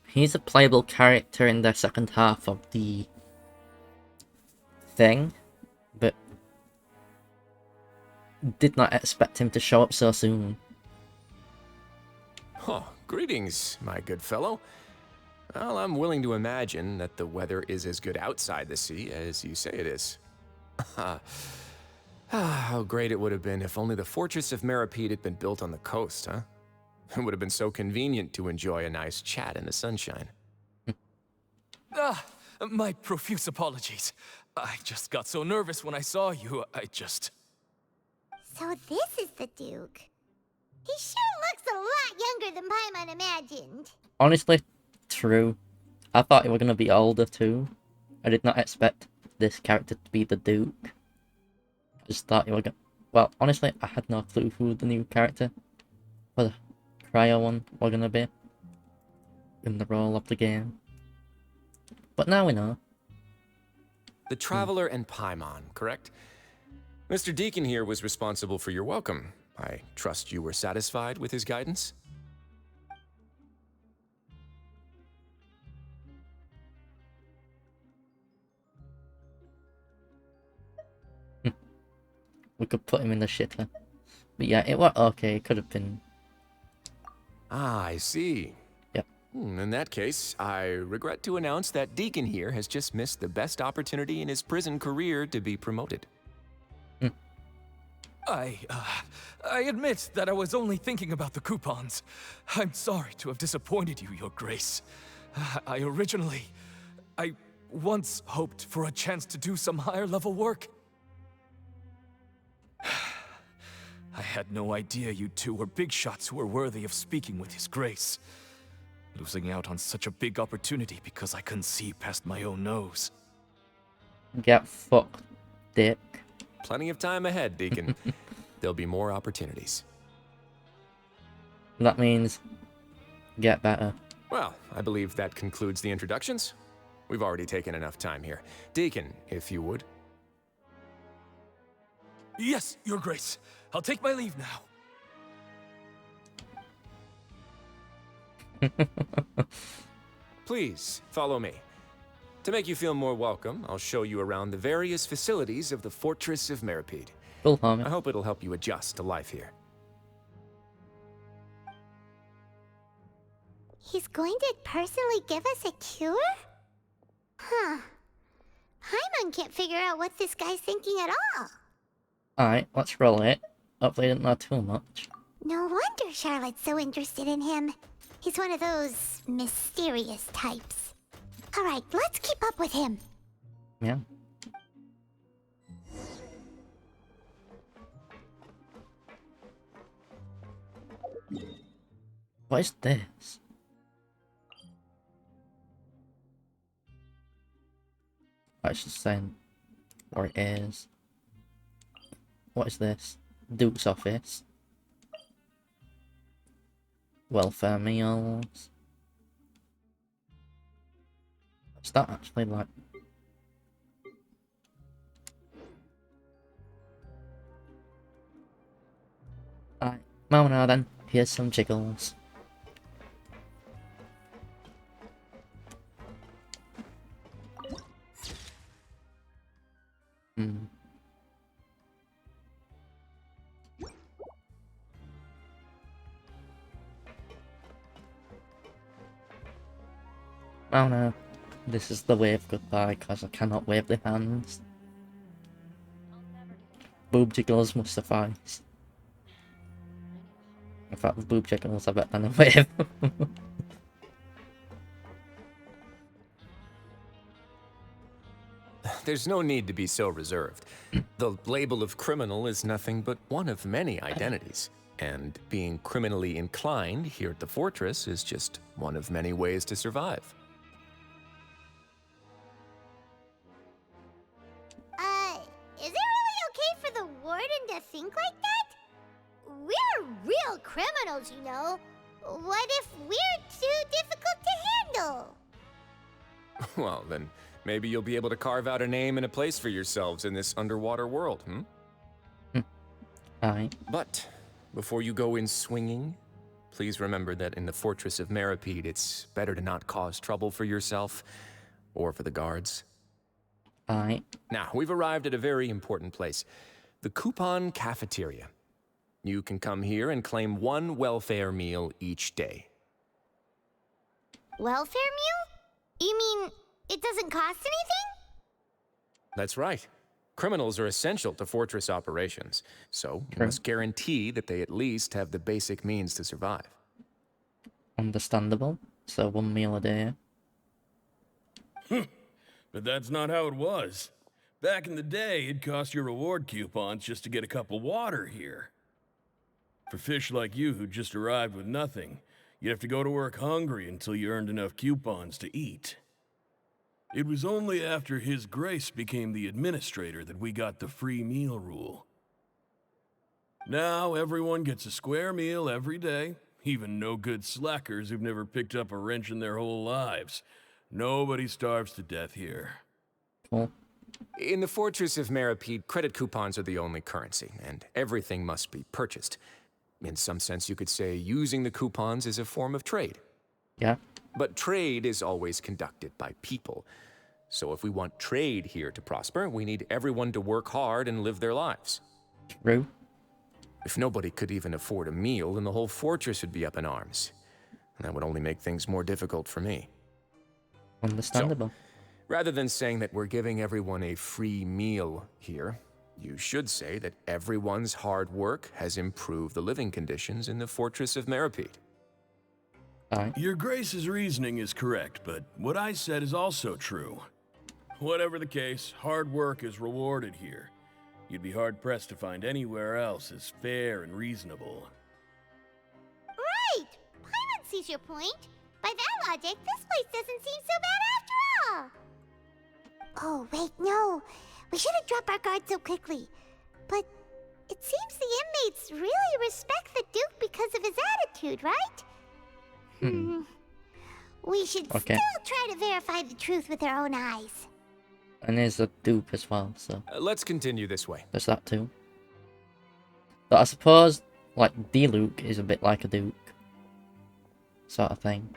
He's a playable character in the second half of the thing, but did not expect him to show up so soon. Oh, greetings, my good fellow. Well, I'm willing to imagine that the weather is as good outside the sea as you say it is. How great it would have been if only the fortress of Meropide had been built on the coast, huh? It would have been so convenient to enjoy a nice chat in the sunshine. My profuse apologies. I just got so nervous when I saw you, So this is the Duke. He sure looks a lot younger than Paimon imagined. Honestly, true. I thought he were going to be older too. I did not expect this character to be the Duke. I just thought he were going. Well, honestly, I had no clue who the new character for the Cryo one were going to be in the role of the game. But now we know. The Traveler and Paimon, correct? Mr. Deacon here was responsible for your welcome. I trust you were satisfied with his guidance? We could put him in the shitter. But yeah, it was okay. It could have been. Ah, I see. Yep. In that case, I regret to announce that Deacon here has just missed the best opportunity in his prison career to be promoted. I admit that I was only thinking about the coupons. I'm sorry to have disappointed you, Your Grace. I once hoped for a chance to do some higher level work. I had no idea you two were big shots who were worthy of speaking with His Grace. Losing out on such a big opportunity because I couldn't see past my own nose. Get fucked, dick. Plenty of time ahead, Deacon. There'll be more opportunities. That means get better. Well, I believe that concludes the introductions. We've already taken enough time here. Deacon, if you would. Yes, Your Grace. I'll take my leave now. Please, follow me. To make you feel more welcome, I'll show you around the various facilities of the Fortress of Meropide. Cool, homie. I hope it'll help you adjust to life here. He's going to personally give us a cure? Huh. Paimon can't figure out what this guy's thinking at all. Alright, let's roll it. Hopefully I didn't know too much. No wonder Charlotte's so interested in him. He's one of those mysterious types. Alright, let's keep up with him. Yeah. What is this? I should saying where it is. What is this? Duke's office. Welfare meals. Is that actually like... Alright, well now then, here's some jiggles. Oh no, this is the wave goodbye because I cannot wave the hands. Boob jiggles must suffice. In fact, with boob jiggles I bet than a wave. There's no need to be so reserved. The label of criminal is nothing but one of many identities. And being criminally inclined here at the Fortress is just one of many ways to survive. Is it really okay for the warden to think like that? We're real criminals, you know. What if we're too difficult to handle? Well, then maybe you'll be able to carve out a name and a place for yourselves in this underwater world, Aye. But before you go in swinging, please remember that in the Fortress of Meropide, it's better to not cause trouble for yourself or for the guards. Aye. Now, we've arrived at a very important place, the Coupon Cafeteria. You can come here and claim one welfare meal each day. Welfare meal? You mean it doesn't cost anything? That's right. Criminals are essential to Fortress operations, so you True. must guarantee that they at least have the basic means to survive. Understandable. So 1 meal a day. But that's not how it was. Back in the day, it cost your reward coupons just to get a cup of water here. For fish like you who just arrived with nothing, you'd have to go to work hungry until you earned enough coupons to eat. It was only after His Grace became the administrator that we got the free meal rule. Now everyone gets a square meal every day, even no-good slackers who've never picked up a wrench in their whole lives. Nobody starves to death here. Cool. In the Fortress of Meropide, credit coupons are the only currency, and everything must be purchased. In some sense, you could say using the coupons is a form of trade. Yeah. But trade is always conducted by people. So if we want trade here to prosper, we need everyone to work hard and live their lives. True. If nobody could even afford a meal, then the whole fortress would be up in arms. And that would only make things more difficult for me. Understandable. So, rather than saying that we're giving everyone a free meal here, you should say that everyone's hard work has improved the living conditions in the Fortress of Meropide. Aye. Your Grace's reasoning is correct, but what I said is also true. Whatever the case, hard work is rewarded here. You'd be hard-pressed to find anywhere else as fair and reasonable. Right! Paimon sees your point. By that logic, this place doesn't seem so bad after all. Oh, wait, no. We shouldn't drop our guard so quickly. But it seems the inmates really respect the Duke because of his attitude, right? We should Okay. still try to verify the truth with our own eyes. And there's a dupe as well, so Let's continue this way. there's that too. But I suppose, like, D-Luke is a bit like a duke. Sort of thing.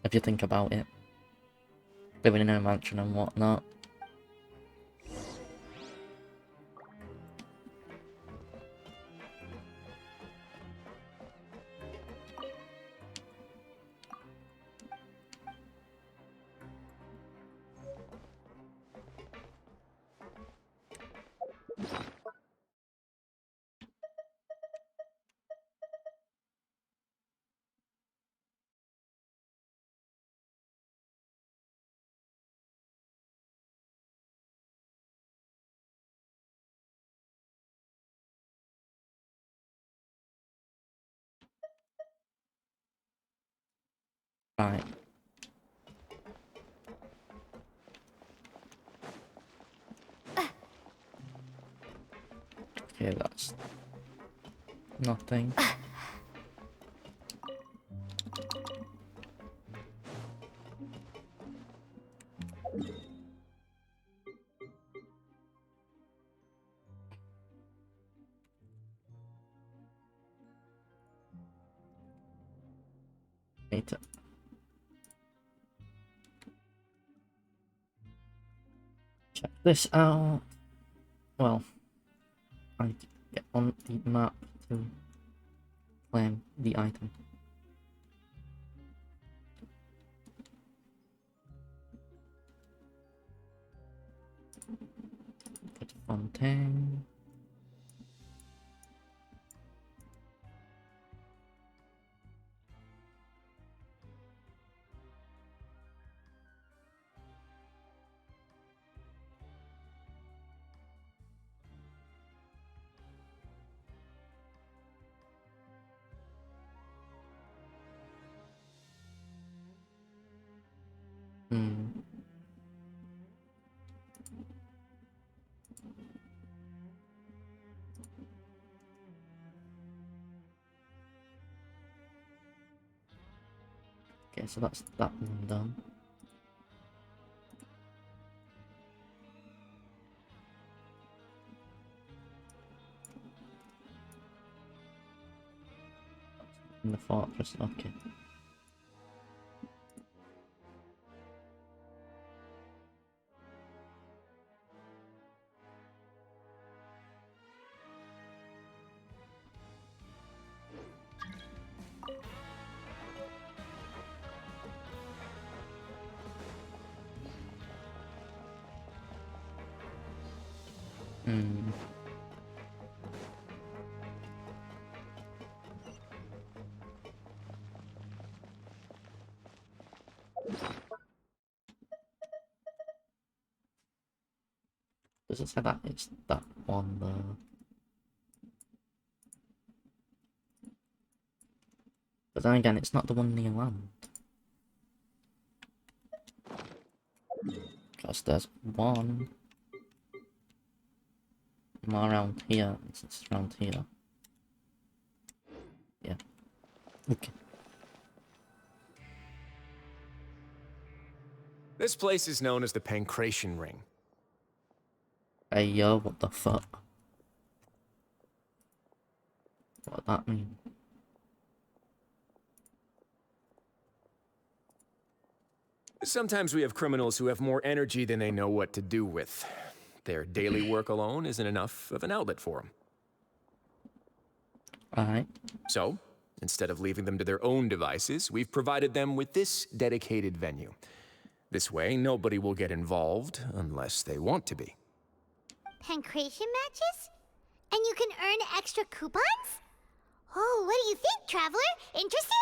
If you think about it. Living in a mansion and whatnot. Right. Okay, that's nothing. Need to check this out. Well, I get on the map to claim the item. Go to Fontaine. Okay, so that's that one done. In the fortress, okay. Does it say that it's that one there? But then again, it's not the one near land. Because there's one more around here, it's around here. Yeah. Okay. This place is known as the Pancration Ring. Hey yo, what the fuck? What does that mean? Sometimes we have criminals who have more energy than they know what to do with. Their daily work alone isn't enough of an outlet for them. Alright. So, instead of leaving them to their own devices, we've provided them with this dedicated venue. This way, nobody will get involved unless they want to be. Pancration matches? And you can earn extra coupons? Oh, what do you think, Traveler? Interested?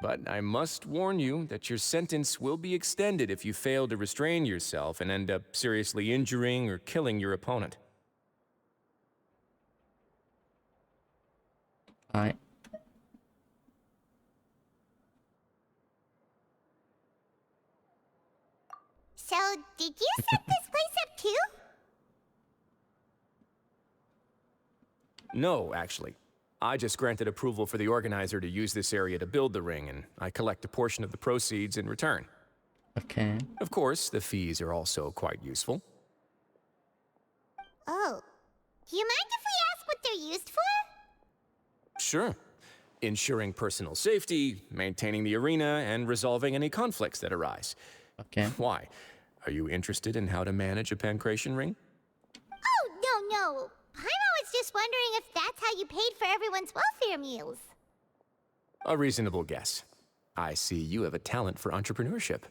But I must warn you that your sentence will be extended if you fail to restrain yourself and end up seriously injuring or killing your opponent. Alright. So, did you set this place up too? No, actually. I just granted approval for the organizer to use this area to build the ring, and I collect a portion of the proceeds in return. Okay. Of course, the fees are also quite useful. Oh. Do you mind if we ask what they're used for? Sure. Ensuring personal safety, maintaining the arena, and resolving any conflicts that arise. Okay. Why? Are you interested in how to manage a pancration ring? Oh, no. Paimon was just wondering if that's how you paid for everyone's welfare meals. A reasonable guess. I see you have a talent for entrepreneurship.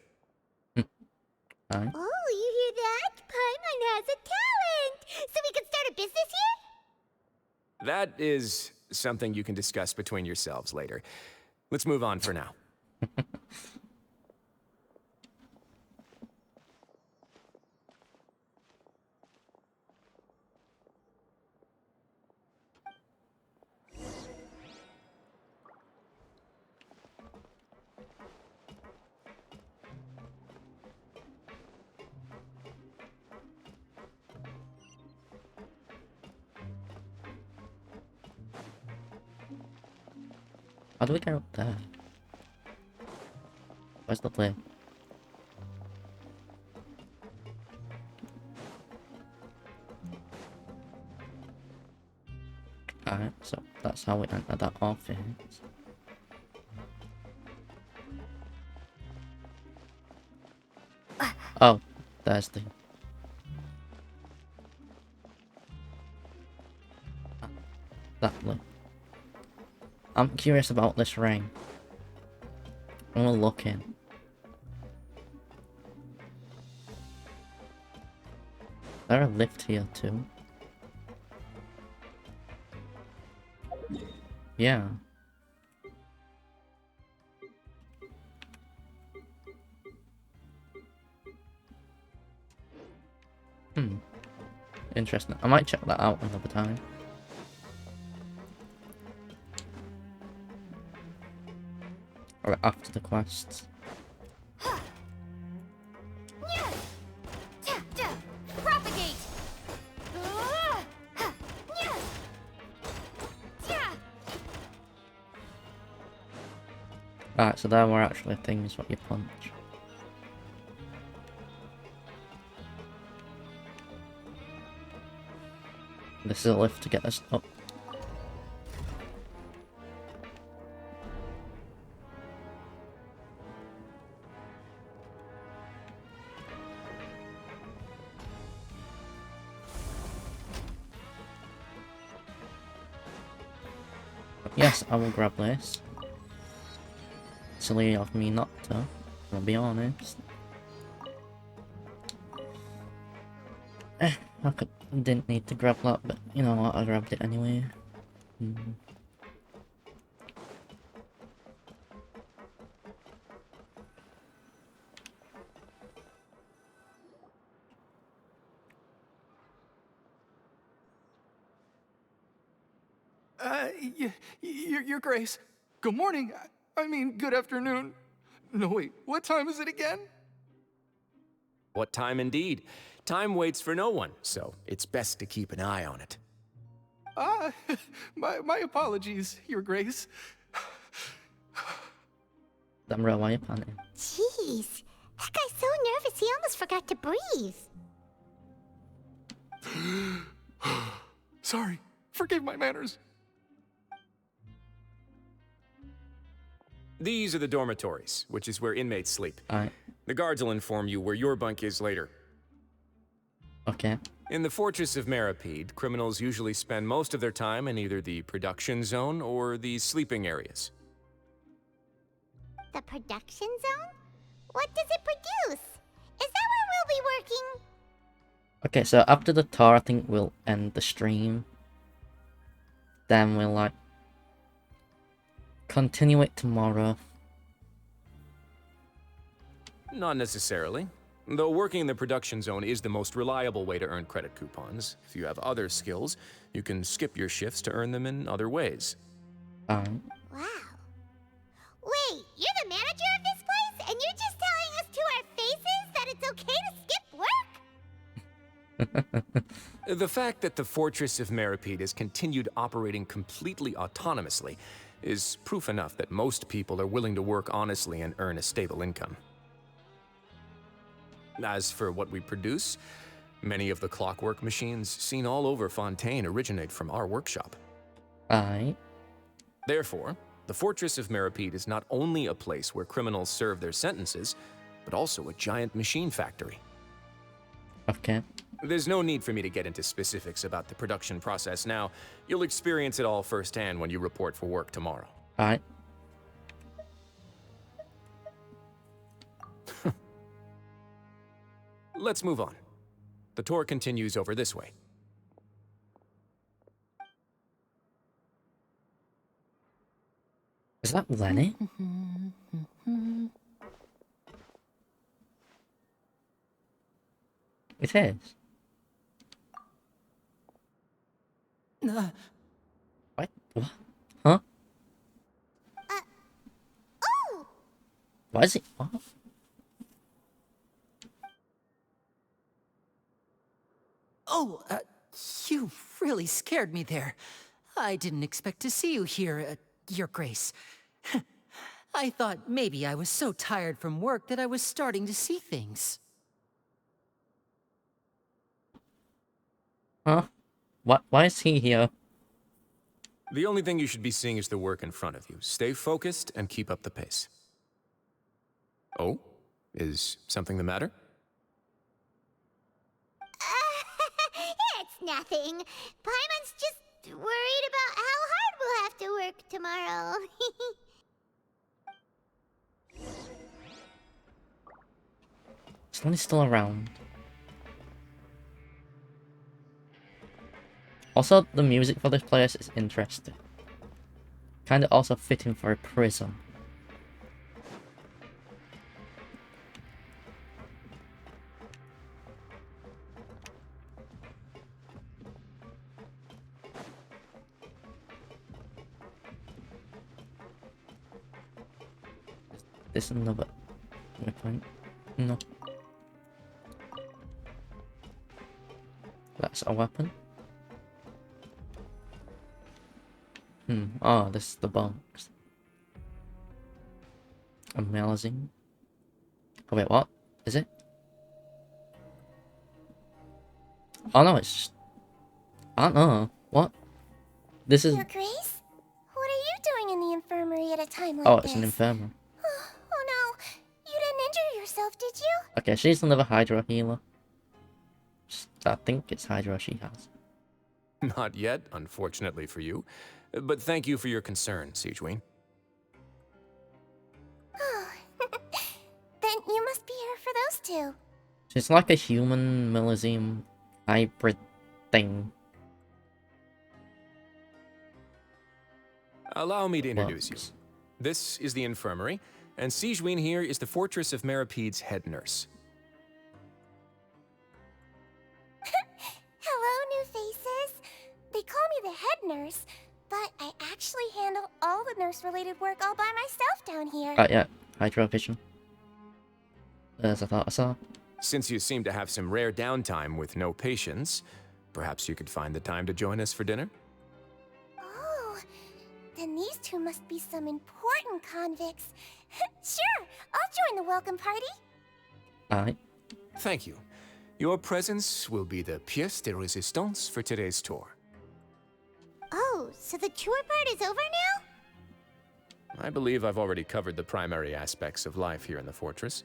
Alright. Oh, you hear that? Paimon has a talent! So we can start a business here? That is something you can discuss between yourselves later. Let's move on for now. How do we get up there? Where's the plane? Alright, so that's how we enter that office. Oh, there's the... that look. I'm curious about this ring. I'm gonna look in. Is there a lift here too? Yeah. Interesting. I might check that out another time. Or after the quests. Propagate! Right, so there were actually things what you punch. This is a lift to get us up. Yes, I will grab this. Silly of me not to, I'll be honest. Didn't need to grab that, but you know what, I grabbed it anyway. Your Grace. Good morning. I mean, good afternoon. No, wait, what time is it again? What time indeed? Time waits for no one, so it's best to keep an eye on it. My apologies, Your Grace. Damn, why are you panicking? Jeez, that guy's so nervous he almost forgot to breathe. Sorry, forgive my manners. These are the dormitories, which is where inmates sleep. Alright. The guards will inform you where your bunk is later. Okay. In the Fortress of Meropide, criminals usually spend most of their time in either the production zone or the sleeping areas. The production zone? What does it produce? Is that where we'll be working? Okay, so after the tour, I think we'll end the stream. Then we'll, like, continue it tomorrow. Not necessarily. Though working in the production zone is the most reliable way to earn credit coupons. If you have other skills, you can skip your shifts to earn them in other ways. Wow. Wait, you're the manager of this place? And you're just telling us to our faces that it's okay to skip work? The fact that the Fortress of Meropide has continued operating completely autonomously is proof enough that most people are willing to work honestly and earn a stable income. As for what we produce, many of the clockwork machines seen all over Fontaine originate from our workshop. Aye. Therefore, the Fortress of Meropide is not only a place where criminals serve their sentences, but also a giant machine factory. Okay. There's no need for me to get into specifics about the production process now. You'll experience it all firsthand when you report for work tomorrow. Alright. Let's move on. The tour continues over this way. Is that Lenny? It is. What? What? Huh? Oh! Why is it? What? Oh, you really scared me there. I didn't expect to see you here, Your Grace. I thought maybe I was so tired from work that I was starting to see things. Huh? What? Why is he here? The only thing you should be seeing is the work in front of you. Stay focused and keep up the pace. Oh? Is something the matter? It's nothing. Paimon's just worried about how hard we'll have to work tomorrow. Is Lenny still around? Also, the music for this place is interesting. Kinda also fitting for a prison. This is another weapon. No. That's a weapon. Oh, this is the box. Amazing. Oh wait, what? Is it? Oh no, it's just... I don't know. What? This is... Your Grace? What are you doing in the infirmary at a time like Oh, this? it's an infirmary. Oh no, you didn't injure yourself, did you? Okay, she's another Hydra healer. I think it's Hydra she has. Not yet, unfortunately for you. But thank you for your concern, Sigewinne. Then you must be here for those two. She's like a human millésime hybrid thing. Allow me to introduce you. This is the infirmary, and Sigewinne here is the Fortress of Meropide's head nurse. Hello, new faces. They call me the head nurse, but I actually handle all the nurse-related work all by myself down here. Yeah, Hydra vision. As I thought I saw. Since you seem to have some rare downtime with no patients, perhaps you could find the time to join us for dinner? Oh, then these two must be some important convicts. Sure, I'll join the welcome party. Alright. Thank you. Your presence will be the pièce de résistance for today's tour. Oh, so the tour part is over now? I believe I've already covered the primary aspects of life here in the fortress.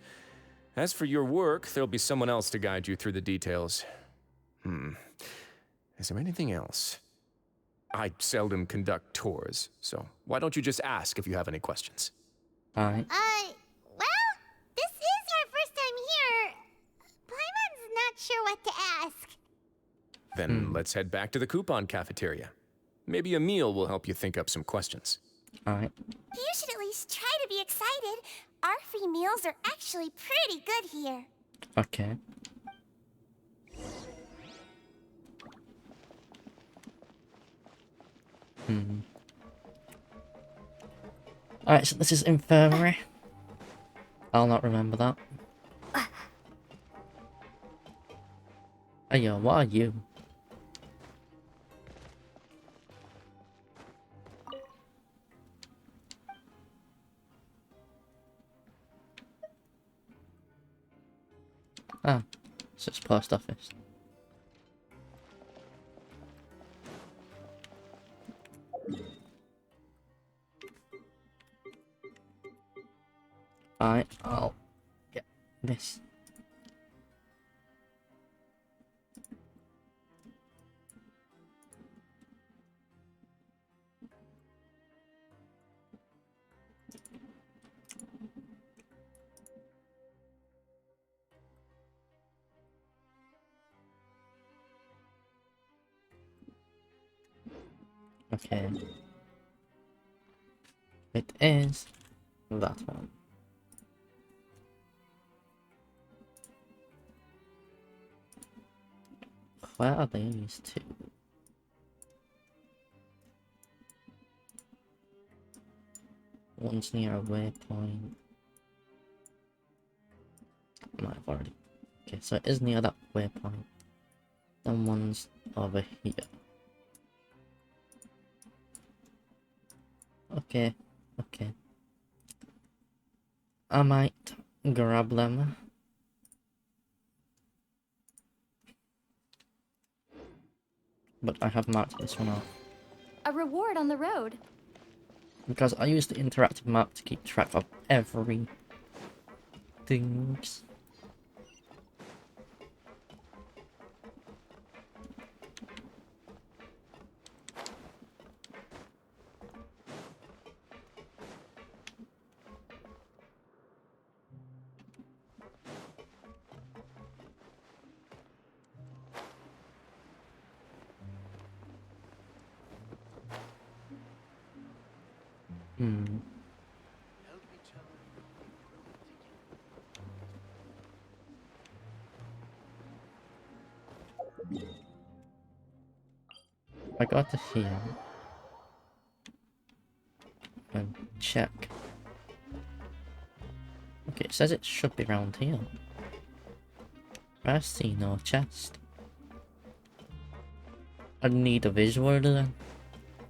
As for your work, there'll be someone else to guide you through the details. Is there anything else? I seldom conduct tours, so why don't you just ask if you have any questions? Alright. Well, this is our first time here. Paimon's not sure what to ask. Then let's head back to the coupon cafeteria. Maybe a meal will help you think up some questions. Alright. You should at least try to be excited. Our free meals are actually pretty good here. Okay. Alright, so this is infirmary. I'll not remember that. Hey yo, what are you? Ah, so it's post office. I'll get this. Okay. It is that one. Where are these two? One's near a waypoint. Might have already. Okay, so it is near that waypoint. Then one's over here. Okay, okay. I might grab them. But I have marked this one off. A reward on the road. Because I use the interactive map to keep track of every things. I got to here and check. Okay, it says it should be around here. I see no chest. I need a visual then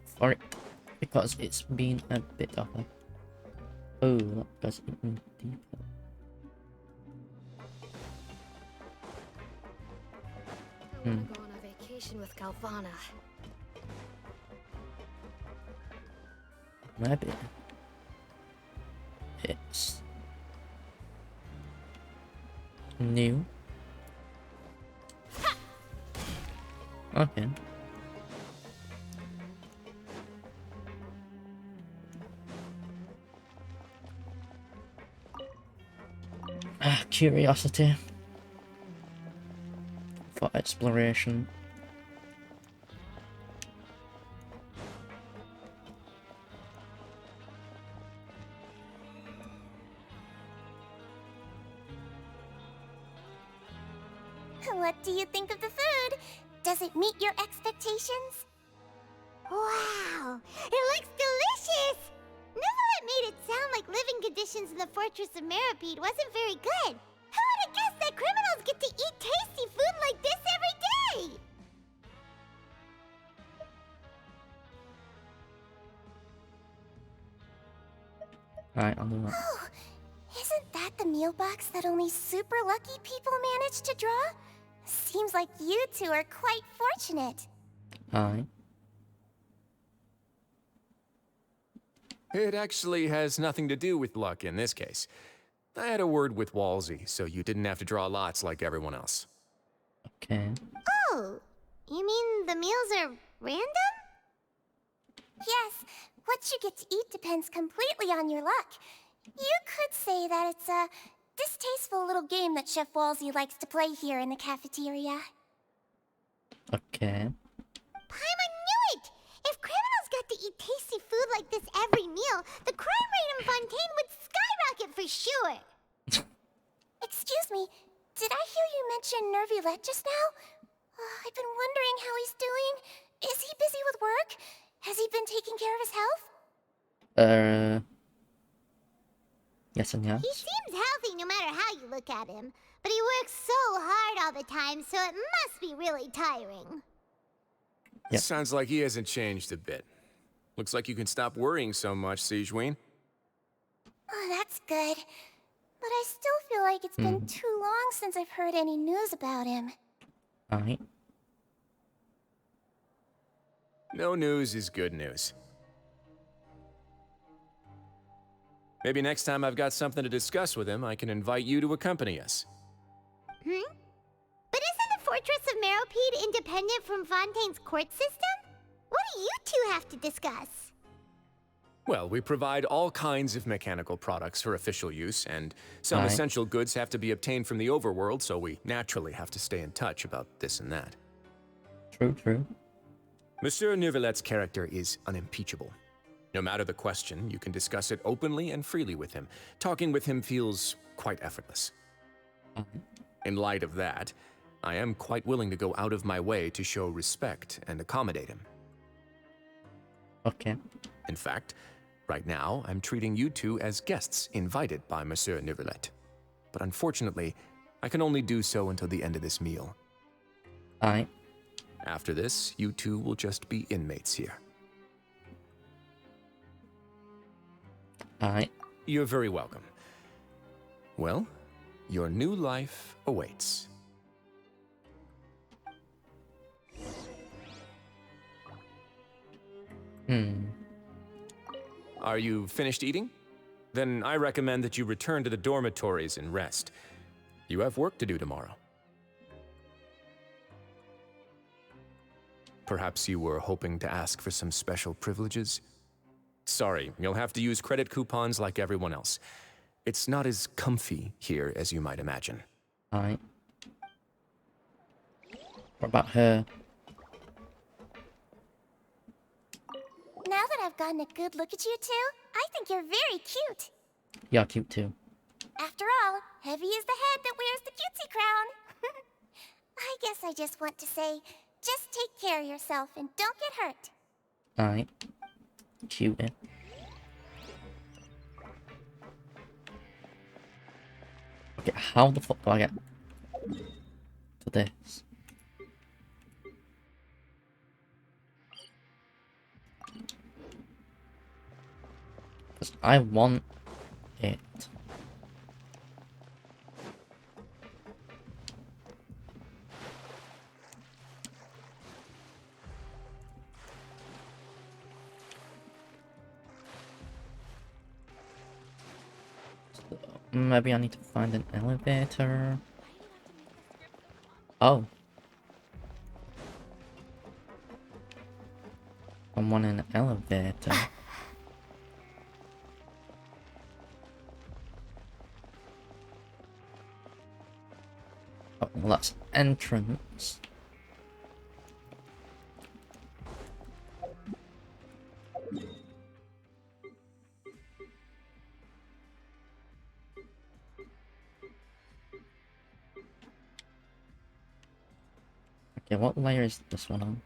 for it because it's been a bit of a. Oh, that goes even deeper. I wanna go on a vacation with Galvana. Maybe it's new. Okay. Curiosity for exploration. What do you think of the food? Does it meet your expectations? Wow, it looks delicious! Neverlet made it sound like living conditions in the Fortress of Meropide wasn't very good. Who would have guessed that criminals get to eat tasty food like this every day? Right, I'll do that. Oh, isn't that the meal box that only super lucky people manage to draw? Seems like you two are quite fortunate. Aye. It actually has nothing to do with luck in this case. I had a word with Walsey, so you didn't have to draw lots like everyone else. Okay. Oh, you mean the meals are random? Yes, what you get to eat depends completely on your luck. You could say that it's a distasteful little game that Chef Walsey likes to play here in the cafeteria. Okay. Paimon knew it! If criminals got to eat tasty food like this every meal, the crime rate in Fontaine would skyrocket for sure! Excuse me, did I hear you mention Nervulette just now? I've been wondering how he's doing. Is he busy with work? Has he been taking care of his health? Yes and yes. He seems healthy no matter how you look at him, but he works so hard all the the time, so it must be really tiring. Yep. Sounds like he hasn't changed a bit. Looks like you can stop worrying so much, Sigewinne. Oh, that's good. But I still feel like it's been too long since I've heard any news about him. Alright. No news is good news. Maybe next time I've got something to discuss with him, I can invite you to accompany us. But isn't the Fortress of Meropide independent from Fontaine's court system? What do you two have to discuss? Well, we provide all kinds of mechanical products for official use, and some Right. essential goods have to be obtained from the overworld, so we naturally have to stay in touch about this and that. True. Monsieur Neuvillett's character is unimpeachable. No matter the question, you can discuss it openly and freely with him. Talking with him feels quite effortless. In light of that, I am quite willing to go out of my way to show respect and accommodate him. Okay. In fact, right now, I'm treating you two as guests invited by Monsieur Neuvillette. But unfortunately, I can only do so until the end of this meal. Alright. After this, you two will just be inmates here. Alright. You're very welcome. Well, your new life awaits. Are you finished eating? Then I recommend that you return to the dormitories and rest. You have work to do tomorrow. Perhaps you were hoping to ask for some special privileges? Sorry, you'll have to use credit coupons like everyone else. It's not as comfy here as you might imagine. Alright. What about her? Now that I've gotten a good look at you two, I think you're very cute. You're cute too. After all, Heavy is the head that wears the cutesy crown. I guess I just want to say, just take care of yourself and don't get hurt. Alright. Cute. Okay, how the fuck do I get to this? Because I want it. Maybe I need to find an elevator. Oh. I want an elevator. Oh, well, that's entrance. Okay, what layer is this one on?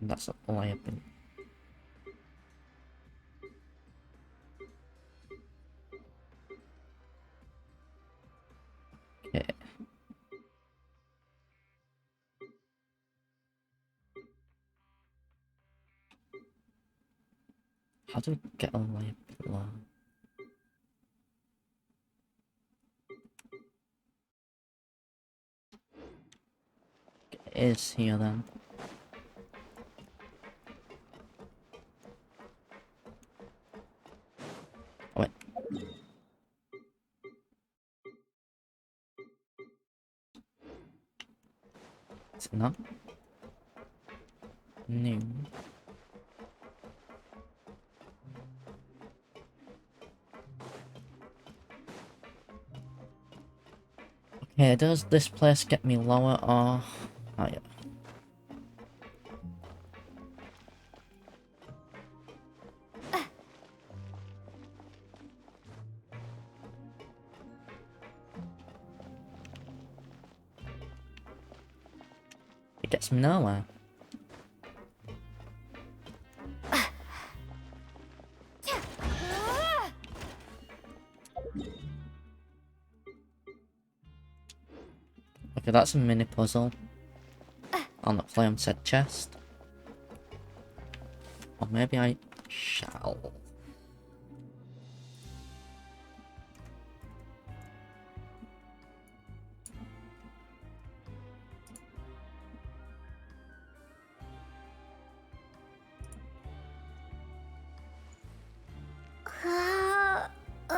That's a layer bin. Okay. How do we get a layer below? It is here then. Oh, wait. Is it not? New. Okay, does this place get me lower or higher? It gets me nowhere. Okay, that's a mini puzzle. I'll not play on said chest. Or maybe I shall.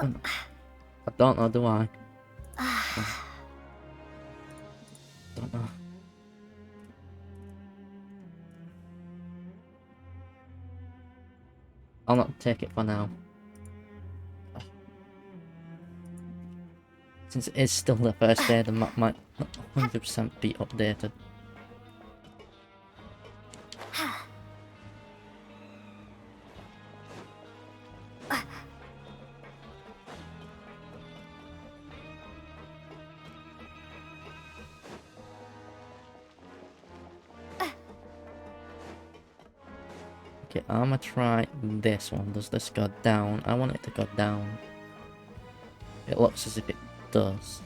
I don't know, do I? Don't know. I'll not take it for now. Since it is still the first day, the map might not 100% be updated. Okay, I'm gonna try this one. Does this go down? I want it to go down. It looks as if it does.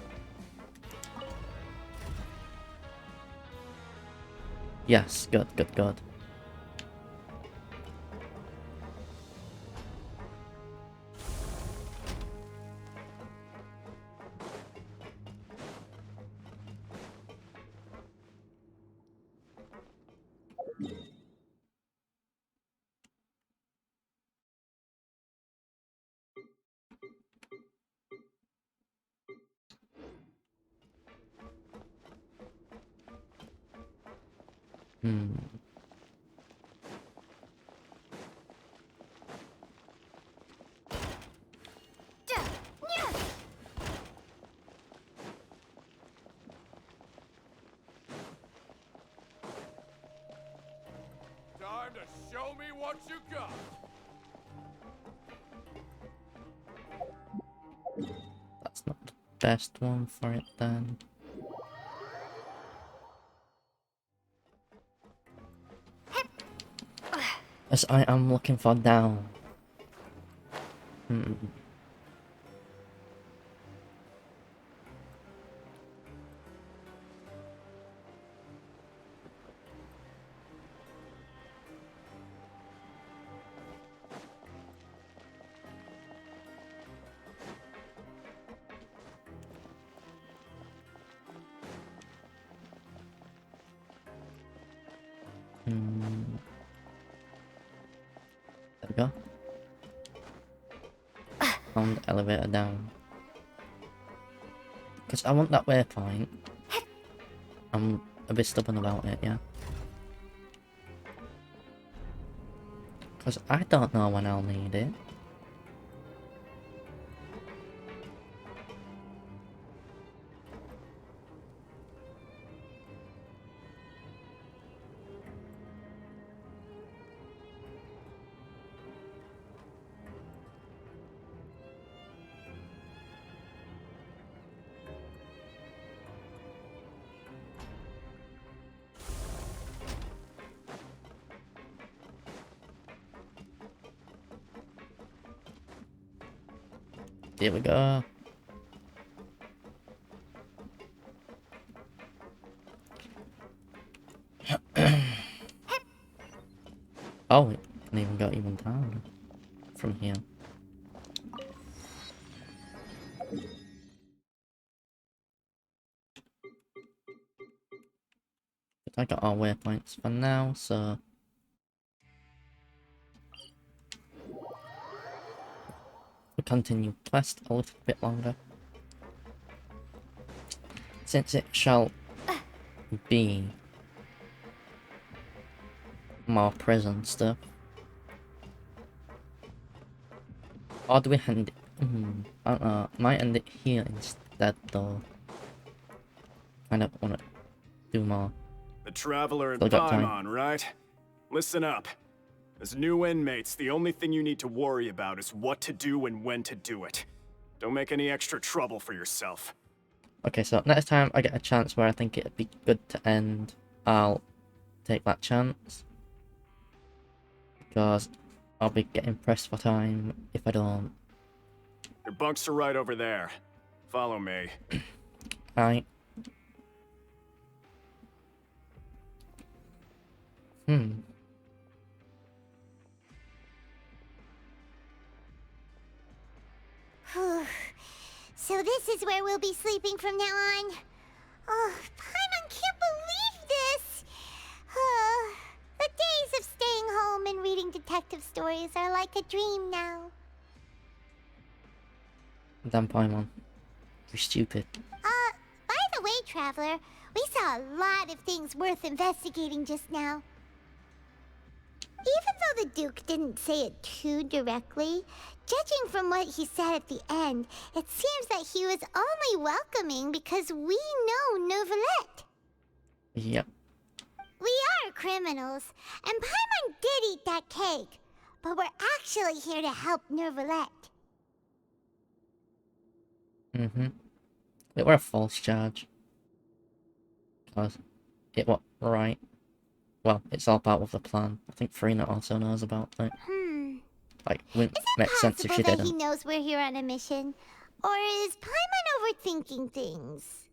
Yes, good, good, good. Time to show me what you got. That's not the best one for it then. As I am looking for down. There we go. Found the elevator down. Because I want that waypoint. I'm a bit stubborn about it, yeah. Because I don't know when I'll need it. Here we go. Oh, it can even go even down from here. But I got our waypoints for now, so we'll continue quest a little bit longer. Since it shall be more prison stuff. Or do we end it? I don't know. Might end it here instead though. I don't want to do more. The Traveler and Still got time. Paimon, right? Listen up. As new inmates, the only thing you need to worry about is what to do and when to do it. Don't make any extra trouble for yourself. Okay, so next time I get a chance where I think it'd be good to end, I'll take that chance. Because I'll be getting pressed for time if I don't. Your bunks are right over there. Follow me. Right. So this is where we'll be sleeping from now on. Oh, Paimon can't believe this! The days of staying home and reading detective stories are like a dream now. Damn Paimon. You're stupid. By the way, Traveler, we saw a lot of things worth investigating just now. Even though the Duke didn't say it too directly, judging from what he said at the end, it seems that he was only welcoming because we know Neuvillette. Yep. We are criminals, and Paimon did eat that cake, but we're actually here to help Neuvillette. It were a false charge. Because it was right. Well, it's all part of the plan. I think Farina also knows about it. Like, wouldn't make sense if she Is it possible that didn't. he knows we're here on a mission? Or is Paimon overthinking things?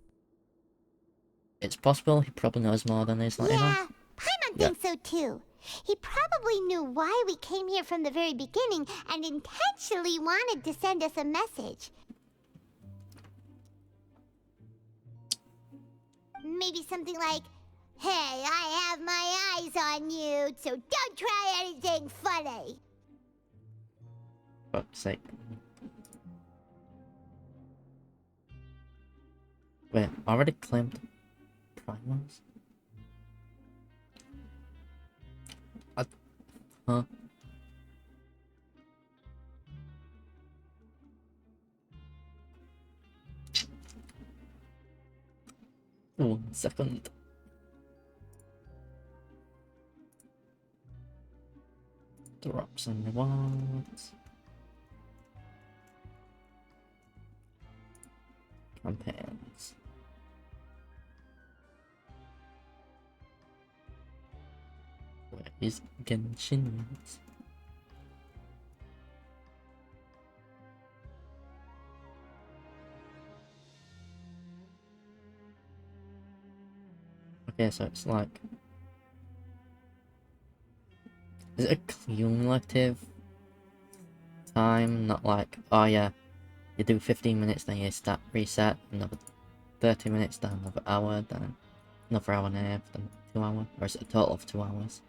It's possible he probably knows more than he's letting on. Yeah, Paimon thinks so too. He probably knew why we came here from the very beginning and intentionally wanted to send us a message. Maybe something like, "Hey, I have my eyes on you, so don't try anything funny." Fuck's sake. Wait, I already claimed primals? Huh? One second. Drops and rewards. Campaigns. Where is Genshin? Okay, so it's like... Is it a cumulative time? Not like, oh yeah, you do 15 minutes, then you start reset, another 30 minutes, then another hour, then another hour and a half, then 2 hours? Or is it a total of 2 hours?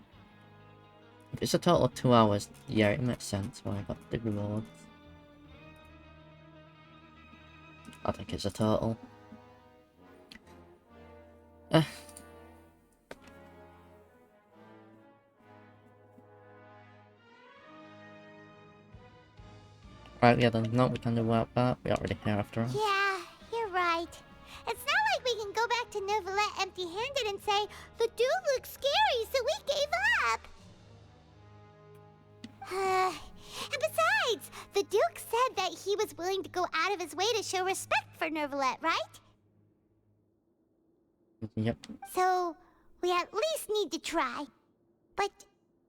If it's a total of 2 hours, yeah, it makes sense why I got the rewards. I think it's a total. Right, yeah, then no, we can do that. We already here after all. Yeah, you're right. It's not like we can go back to Neuvillette empty-handed and say, "The dude looks scary, so we gave up." And besides, the Duke said that he was willing to go out of his way to show respect for Neuvillette, right? Yep. So, we at least need to try. But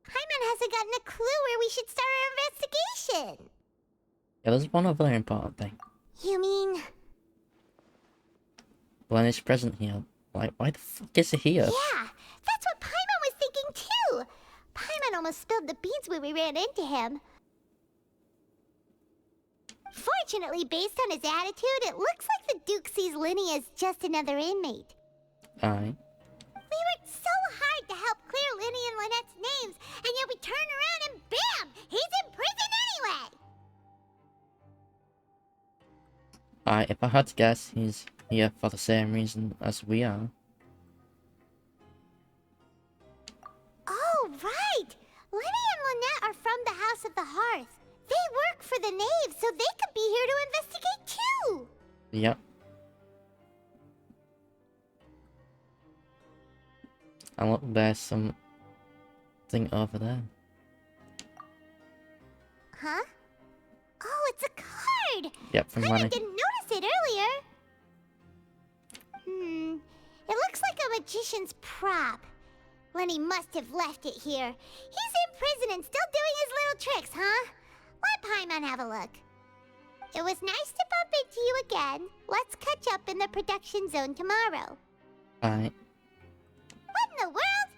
Paimon hasn't gotten a clue where we should start our investigation. Yeah, there's one other important thing. You mean? When he's present here, like, why the fuck is he here? Yeah, that's what Paimon was thinking too. Paimon almost spilled the beans when we ran into him. Fortunately, based on his attitude, it looks like the Duke sees Linny as just another inmate. Aye. We worked so hard to help clear Linny and Lynette's names, and yet we turn around and bam! He's in prison anyway! If I had to guess, he's here for the same reason as we are. Oh, right! Linny and Lynette are from the House of the Hearth. They work for the Knave, so they could be here to investigate too! Yep. And look, there's something over there. Huh? Oh, it's a card! Yep, from I Lenny. didn't notice it earlier. It looks like a magician's prop. Lenny must have left it here. He's in prison and still doing his little tricks, huh? Let Paimon have a look. It was nice to bump into you again. Let's catch up in the production zone tomorrow. Alright. What in the world?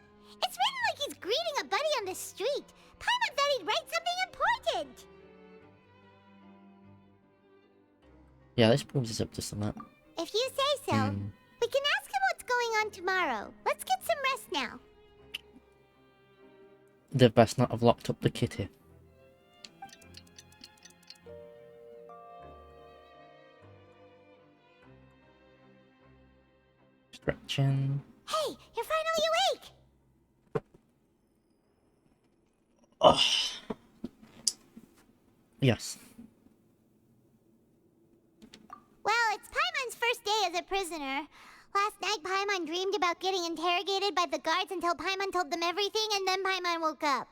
It's written like he's greeting a buddy on the street. Paimon thought he'd write something important. Yeah, this proves he's up to something. If you say so, we can ask him what's going on tomorrow. Let's get some rest now. They'd best not have locked up the kitty. Stretching. Hey, you're finally awake! Oh. Yes. Well, it's Paimon's first day as a prisoner. Last night, Paimon dreamed about getting interrogated by the guards until Paimon told them everything, and then Paimon woke up.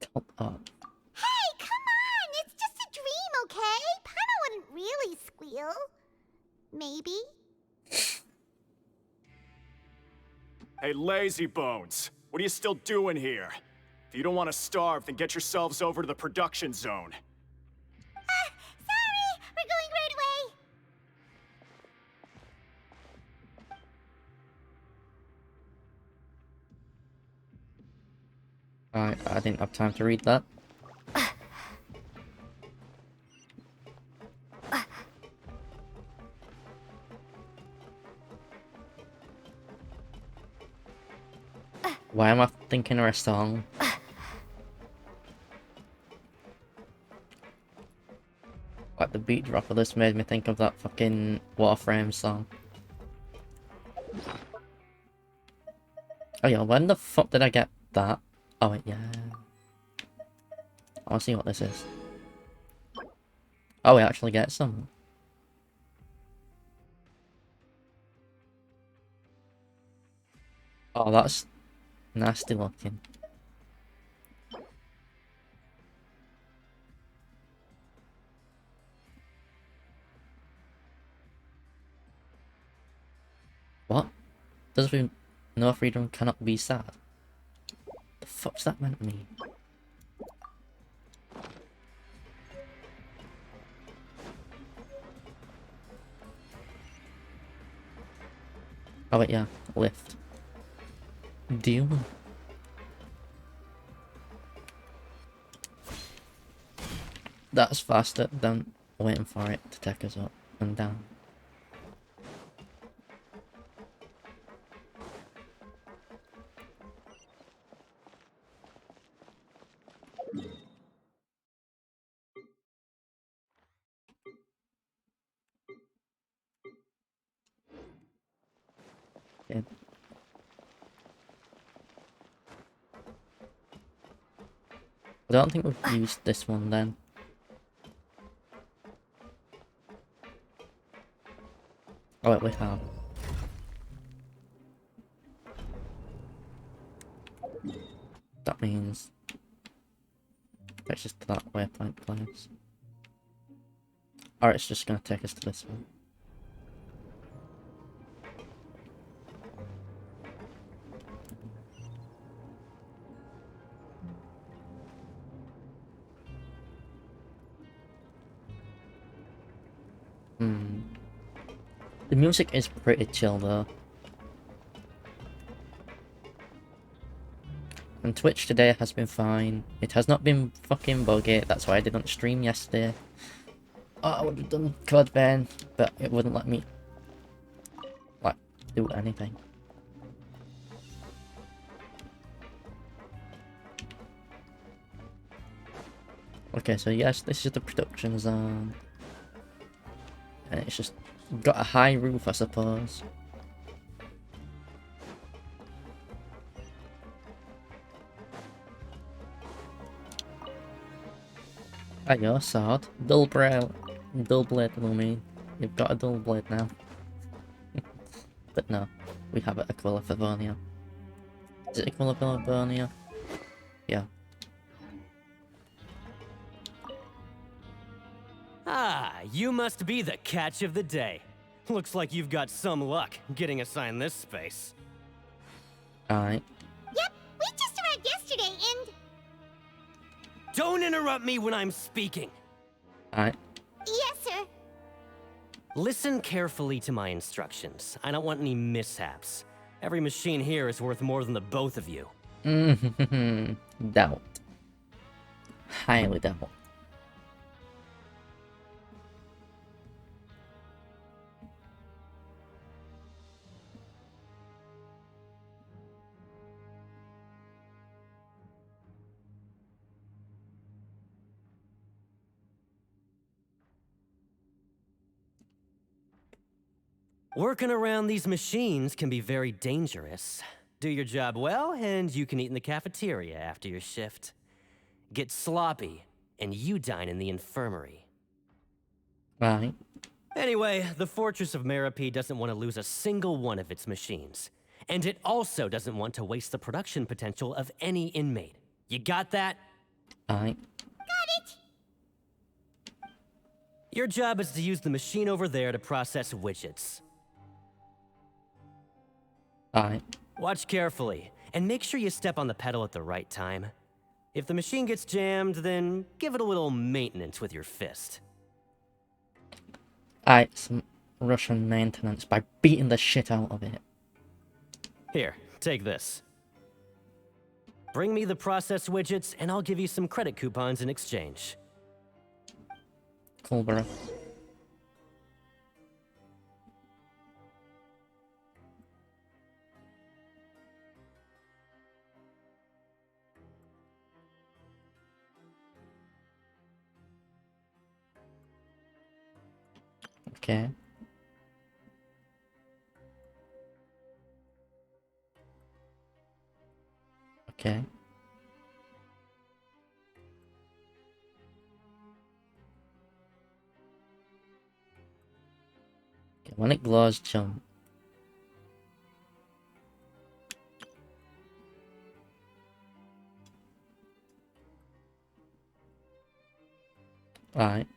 Hey, come on! It's just a dream, okay? Paimon wouldn't really squeal. Maybe? Hey, lazy bones. What are you still doing here? If you don't want to starve, then get yourselves over to the production zone. Sorry! We're going right away! I didn't have time to read that. Why am I thinking of a song? Like the beat drop of this made me think of that fucking Warframe song. Oh yeah, when the fuck did I get that? Oh wait, yeah. I wanna see what this is. Oh, we actually get some. Oh, that's nasty looking. What? Does mean no freedom cannot be sad? The fuck's that meant to mean? Oh wait, yeah, lift. Deal. That's faster than waiting for it to take us up and down. Yeah. I don't think we've used this one then. Oh wait, we have. That means it's just to that waypoint place. Or it's just gonna take us to this one. The music is pretty chill though. And Twitch today has been fine. It has not been fucking buggy, that's why I didn't stream yesterday. Oh, I would have done Code Vein, but it wouldn't let me, like, do anything. Okay, so yes, this is the production zone. And it's just got a high roof, I suppose. There you go, sword. Dull blade, I mean. You've got a dull blade now. But no, we have it, Aquila Favonia. Is it Aquila Favonia? Yeah. Ah, you must be the catch of the day. Looks like you've got some luck getting assigned this space. Alright. Yep, we just arrived yesterday and... Don't interrupt me when I'm speaking! Alright. Yes, sir. Listen carefully to my instructions. I don't want any mishaps. Every machine here is worth more than the both of you. Doubt. Highly doubt. Working around these machines can be very dangerous. Do your job well, and you can eat in the cafeteria after your shift. Get sloppy, and you dine in the infirmary. Right. Anyway, the Fortress of Meropide doesn't want to lose a single one of its machines. And it also doesn't want to waste the production potential of any inmate. You got that? Alright. Got it! Your job is to use the machine over there to process widgets. Alright. Watch carefully, and make sure you step on the pedal at the right time. If the machine gets jammed, then give it a little maintenance with your fist. Alright, some Russian maintenance by beating the shit out of it. Here, take this. Bring me the process widgets, and I'll give you some credit coupons in exchange. Cool, bro. Okay. Okay. Okay, when it glows, jump. Alright.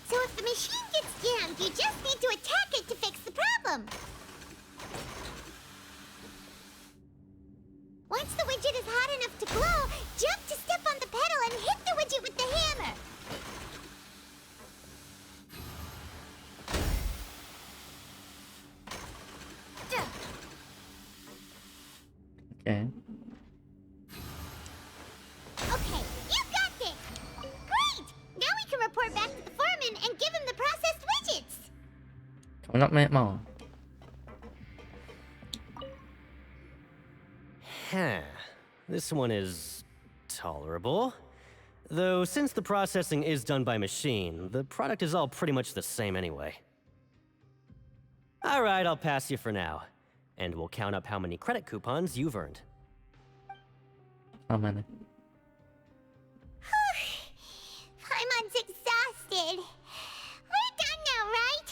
So if the machine gets jammed, you just need to attack it to fix the problem. Once the widget is hot enough to glow, jump to step on the pedal and hit the widget with the hammer. Okay. Okay, you got this! Great! Now we can report back to the foreman and give him the processed widgets! Can we not make more? Huh. This one is tolerable. Though, since the processing is done by machine, the product is all pretty much the same anyway. Alright, I'll pass you for now. And we'll count up how many credit coupons you've earned. How many? Paimon's exhausted. We're done now, right?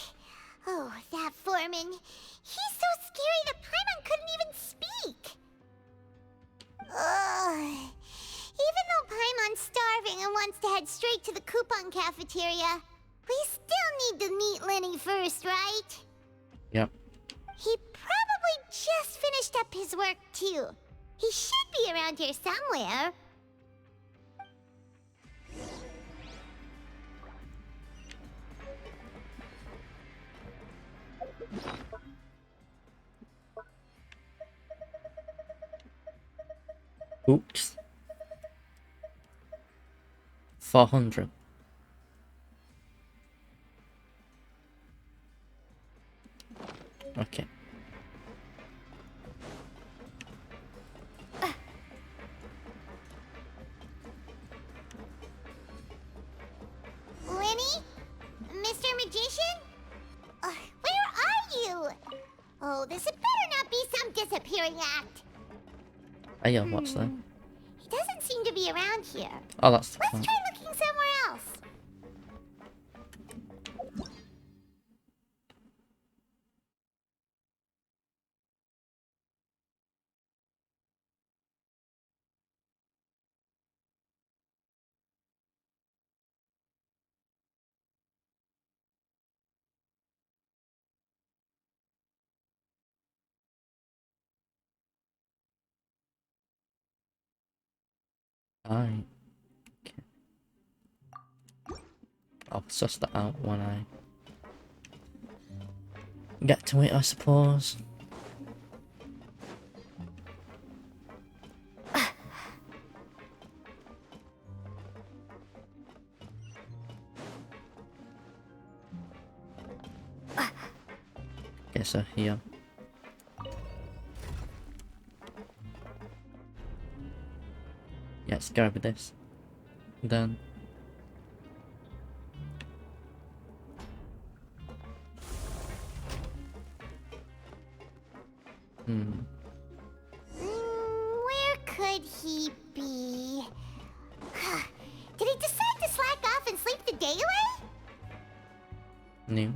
Oh, that foreman. He's so scary that Paimon couldn't even speak. Ugh. Even though Paimon's starving and wants to head straight to the coupon cafeteria, we still need to meet Lenny first, right? Yep. He probably just finished up his work, too. He should be around here somewhere. Oops. 400. Okay. Lenny? Mr. Magician? Where are you? Oh, this had better not be some disappearing act. Hey, yo, what's that? He doesn't seem to be be around here. Oh, that's the Let's point. try looking somewhere else. Alright. Okay. I'll suss that out when I get to it, I suppose. Okay, so here. Yeah, let's go with this. Then. Where could he be? Did he decide to slack off and sleep the day away? New.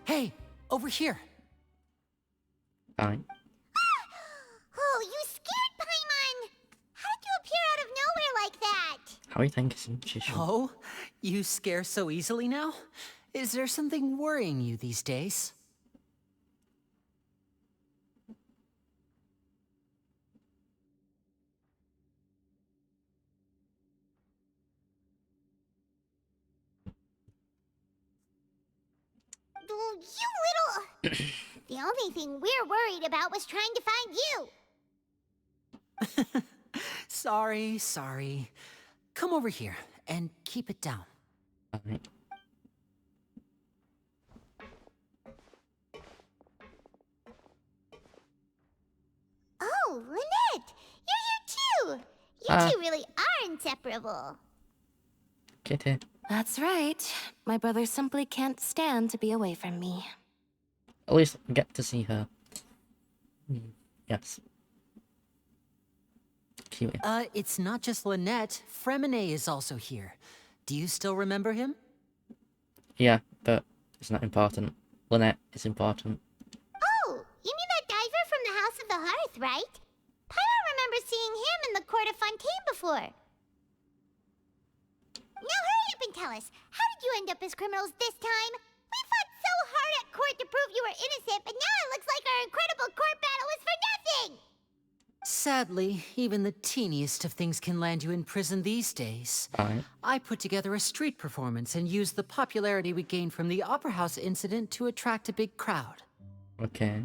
Hey, over here. Fine. Oh, you scared Paimon! How did you appear out of nowhere like that? How are you thinking, Shishu? Oh, you scare so easily now? Is there something worrying you these days? Oh, you little... The only thing we're worried about was trying to find you. Sorry. Come over here and keep it down. Alright. Oh, Lynette! You're here too! You two really are inseparable. Kitty. That's right. My brother simply can't stand to be away from me. At least I get to see her. Yes. Cute. It's not just Lynette. Fremine is also here. Do you still remember him? Yeah, but it's not important. Lynette is important. Oh, you mean that diver from the House of the Hearth, right? Paimon remembers seeing him in the court of Fontaine before. Now hurry up and tell us, how did you end up as criminals this time? We fought so hard at court to prove you were innocent, but now it looks like our incredible court battle was for nothing! Sadly, even the teeniest of things can land you in prison these days. Alright. I put together a street performance and used the popularity we gained from the Opera House incident to attract a big crowd. Okay.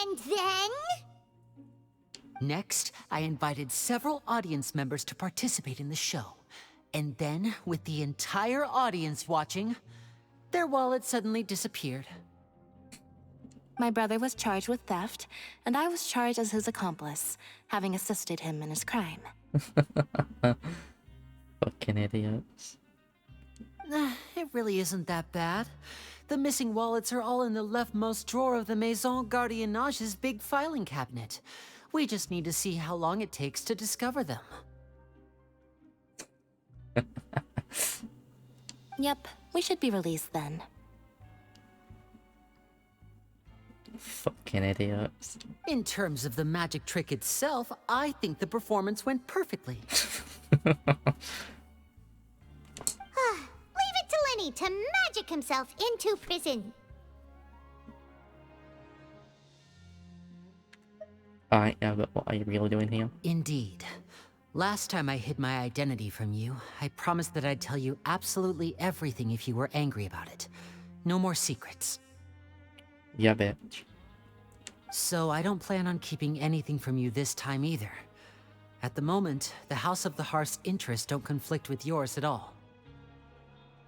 And then? Next, I invited several audience members to participate in the show. And then, with the entire audience watching, their wallet suddenly disappeared. My brother was charged with theft, and I was charged as his accomplice, having assisted him in his crime. Fucking idiots. It really isn't that bad. The missing wallets are all in the leftmost drawer of the Maison Gardiennage's big filing cabinet. We just need to see how long it takes to discover them. Yep, we should be released then. Fucking idiots. In terms of the magic trick itself, I think the performance went perfectly. Leave it to Lenny to magic himself into prison. Alright, yeah, but what are you really doing here? Indeed. Last time I hid my identity from you, I promised that I'd tell you absolutely everything if you were angry about it. No more secrets. Yeah, bitch. So I don't plan on keeping anything from you this time either. At the moment, the House of the Hearth's interests don't conflict with yours at all.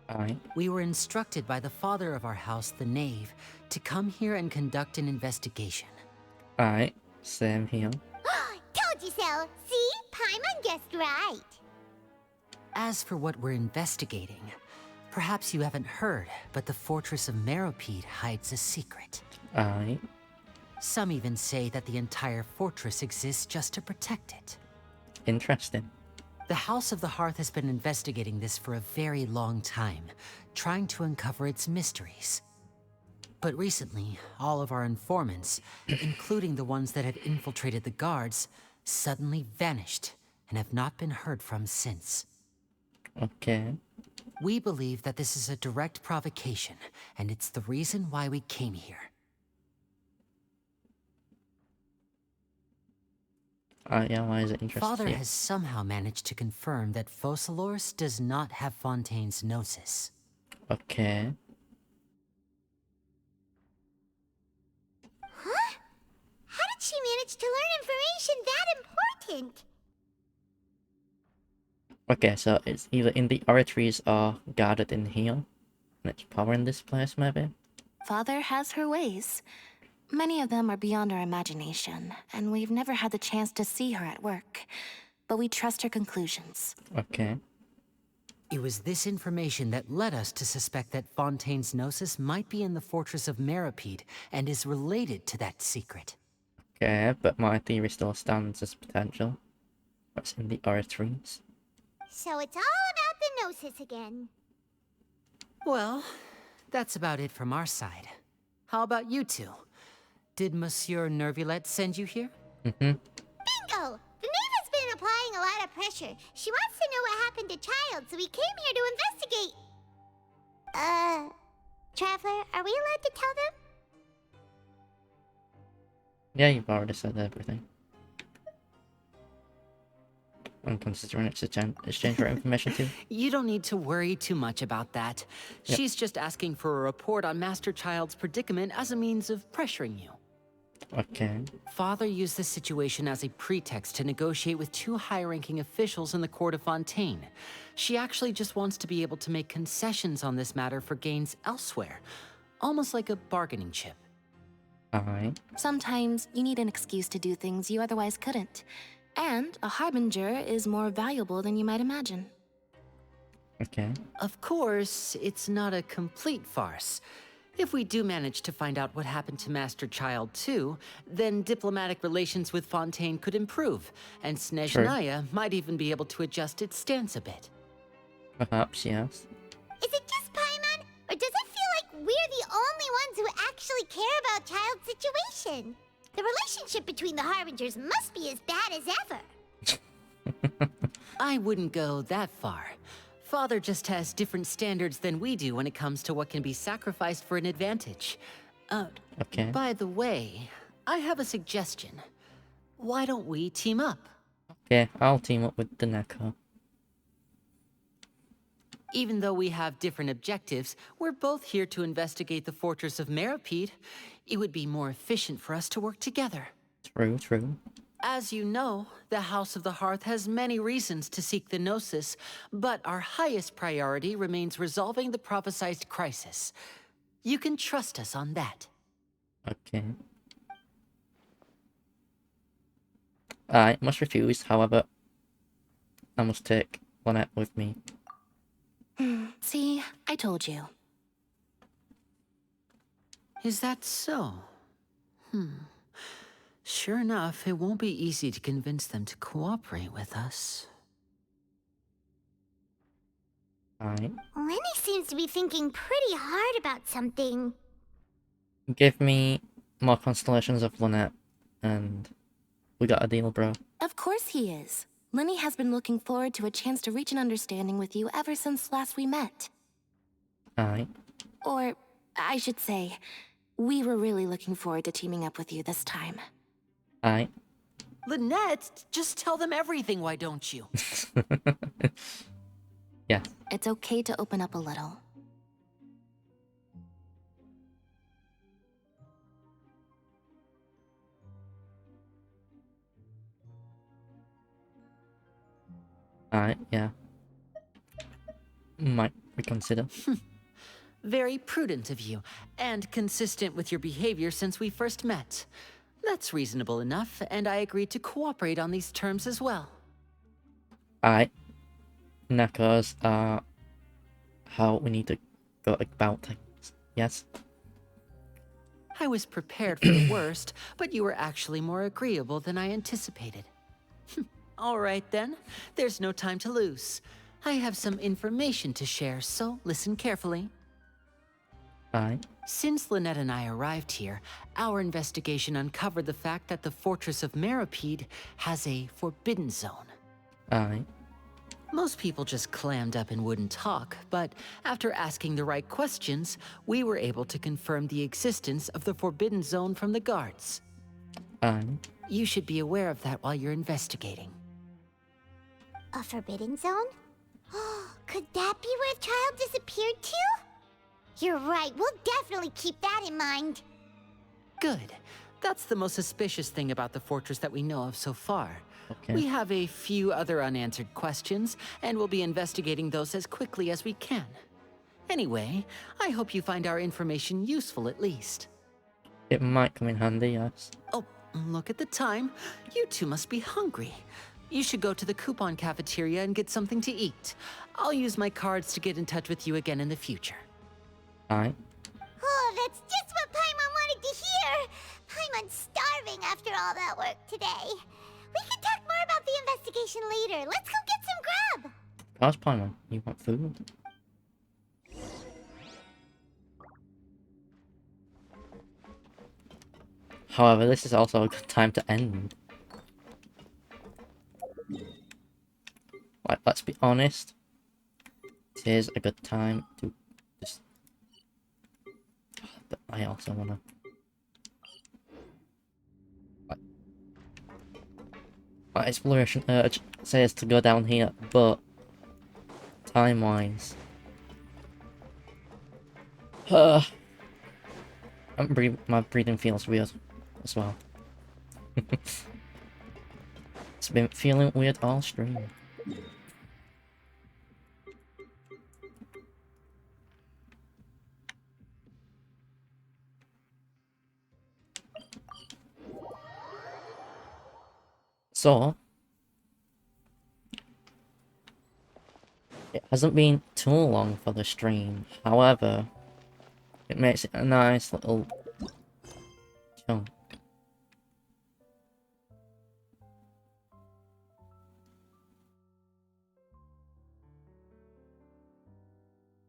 Alright. We were instructed by the father of our house, the Knave, to come here and conduct an investigation. Alright, same here. Told you so! See? Paimon guessed right. As for what we're investigating, perhaps you haven't heard, but the fortress of Meropide hides a secret. Alright. Some even say that the entire fortress exists just to protect it. Interesting. The House of the Hearth has been investigating this for a very long time, trying to uncover its mysteries. But recently, all of our informants, including the ones that had infiltrated the guards, suddenly vanished and have not been heard from since. Okay. We believe that this is a direct provocation, and it's the reason why we came here. Yeah, why is it interesting? Father has somehow managed to confirm that Focalors does not have Fontaine's Gnosis. Okay. Huh? How did she manage to learn information that important? Okay, so it's either in the oratories or guarded in here. And it's powering this place, maybe? Father has her ways. Many of them are beyond our imagination, and we've never had the chance to see her at work. But we trust her conclusions. Okay. It was this information that led us to suspect that Fontaine's Gnosis might be in the fortress of Meropide and is related to that secret. Okay, but my theory still stands as potential. What's in the oratories? So it's all about the Gnosis again. Well, that's about it from our side. How about you two? Did Monsieur Nervulette send you here? Bingo! The Knave has been applying a lot of pressure. She wants to know what happened to Child, so we came here to investigate. Traveler, are we allowed to tell them? Yeah, you've already said everything. I'm considering exchange for information too. You don't need to worry too much about that. Yep. She's just asking for a report on Master Child's predicament as a means of pressuring you. Okay. Father used this situation as a pretext to negotiate with two high-ranking officials in the court of Fontaine. She actually just wants to be able to make concessions on this matter for gains elsewhere, almost like a bargaining chip. Alright. Sometimes you need an excuse to do things you otherwise couldn't. And a harbinger is more valuable than you might imagine. Okay. Of course, it's not a complete farce. If we do manage to find out what happened to Master Child too, then diplomatic relations with Fontaine could improve, and Snezhnaya might even be able to adjust its stance a bit. Perhaps, yes. Is it just Paimon, or does it feel like we're the only ones who actually care about Child's situation? The relationship between the Harbingers must be as bad as ever. I wouldn't go that far. Father just has different standards than we do when it comes to what can be sacrificed for an advantage. Okay. By the way, I have a suggestion. Why don't we team up? Okay, I'll team up with the Neko. Even though we have different objectives, we're both here to investigate the fortress of Meropide. It would be more efficient for us to work together. True, true. As you know, the House of the Hearth has many reasons to seek the Gnosis, but our highest priority remains resolving the prophesized crisis. You can trust us on that. Okay. I must refuse, however, I must take Lynette with me. See, I told you. Is that so? Sure enough, it won't be easy to convince them to cooperate with us. Alright. Lenny seems to be thinking pretty hard about something. Give me more constellations of Lynette, and we got a deal, bro. Of course he is. Lenny has been looking forward to a chance to reach an understanding with you ever since last we met. Alright. Or, I should say, we were really looking forward to teaming up with you this time. Alright. Lynette, just tell them everything, why don't you? Yeah. It's okay to open up a little. Alright, yeah. Might reconsider. Very prudent of you, and consistent with your behavior since we first met. That's reasonable enough, and I agreed to cooperate on these terms as well. Alright. Nekos are how we need to go about things. Yes? I was prepared for the worst, but you were actually more agreeable than I anticipated. All right then, there's no time to lose. I have some information to share, so listen carefully. Aye. Since Lynette and I arrived here, our investigation uncovered the fact that the Fortress of Meropide has a forbidden zone. Aye. Most people just clammed up and wouldn't talk, but after asking the right questions, we were able to confirm the existence of the forbidden zone from the guards. Aye. You should be aware of that while you're investigating. A forbidden zone? Could that be where the child disappeared to? You're right, we'll definitely keep that in mind. Good. That's the most suspicious thing about the fortress that we know of so far. Okay. We have a few other unanswered questions, and we'll be investigating those as quickly as we can. Anyway, I hope you find our information useful at least. It might come in handy, yes. Oh, look at the time. You two must be hungry. You should go to the coupon cafeteria and get something to eat. I'll use my cards to get in touch with you again in the future. Aye. Oh, that's just what Paimon wanted to hear! Paimon's starving after all that work today. We can talk more about the investigation later. Let's go get some grub! How's Paimon? You want food? However, this is also a good time to end. Like, let's be honest. It is a good time to just... But I also wanna... My exploration urge says to go down here, but... Time-wise... my breathing feels weird as well. It's been feeling weird all stream. So, it hasn't been too long for the stream, however, it makes it a nice little chunk.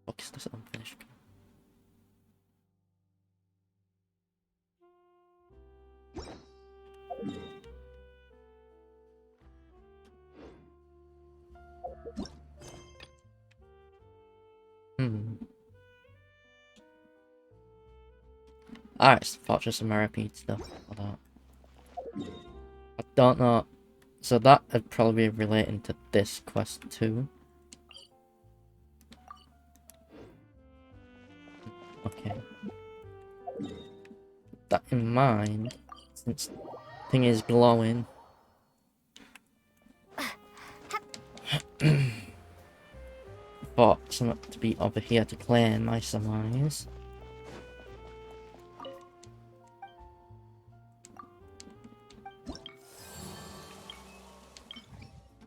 Focus this unfinished. Alright, Fortress of Meropide stuff for that. I don't know. So that would probably be relating to this quest too. Okay. That in mind, since thing is glowing. Thought something to be over here to clear my surmise.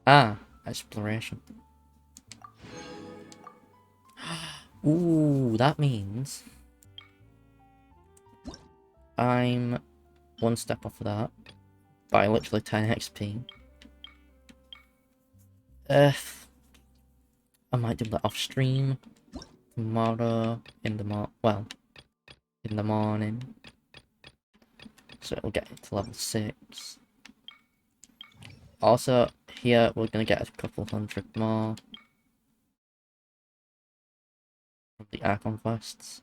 Ah, exploration. Ooh, that means I'm one step off of that by literally 10 XP. I might do that off stream tomorrow in the in the morning. So it'll get it to level 6. Also, here we're gonna get a couple hundred more from the Archon quests.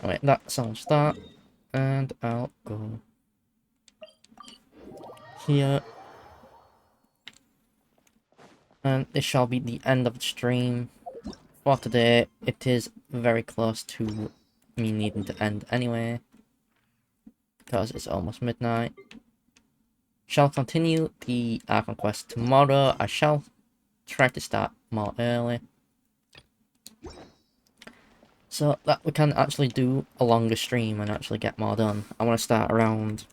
Wait, that solves that, and I'll go here. And this shall be the end of the stream for today. It is very close to me needing to end anyway, because it's almost midnight. Shall continue the Archon quest tomorrow. I shall try to start more early, so that we can actually do a longer stream and actually get more done. I want to start around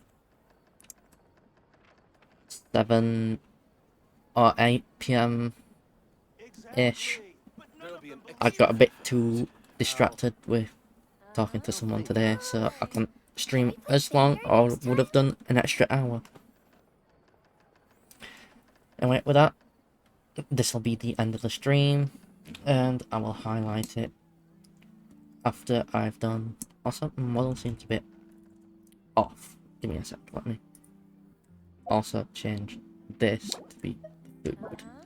7 or 8 PM ish I got a bit too distracted with talking to someone today, so I couldn't stream as long, or would have done an extra hour. Anyway, with that, this will be the end of the stream, and I will highlight it after I've done. Also, my model seems a bit off. Give me a sec, let me also change this to be food.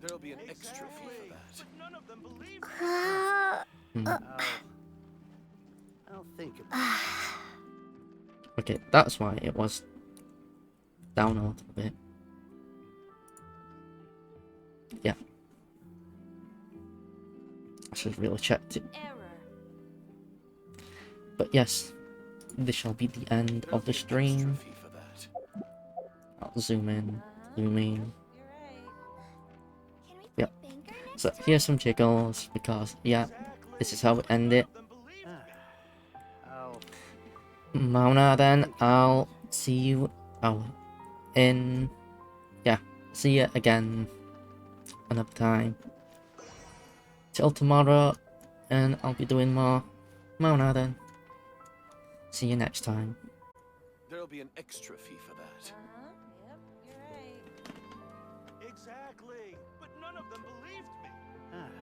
There'll be an extra fee for that. I'll think about Okay, that's why it was down a little bit. Yeah. I should have really checked it. But yes, this shall be the end of the stream. I'll zoom in, zoom in. Yeah. So here's some jiggles because yeah, this is how we end it. Mauna, then I'll see you out in. Yeah, see you again another time. Till tomorrow, and I'll be doing more. Mauna, then. See you next time. There'll be an extra fee for that. Exactly, but none of them believed me.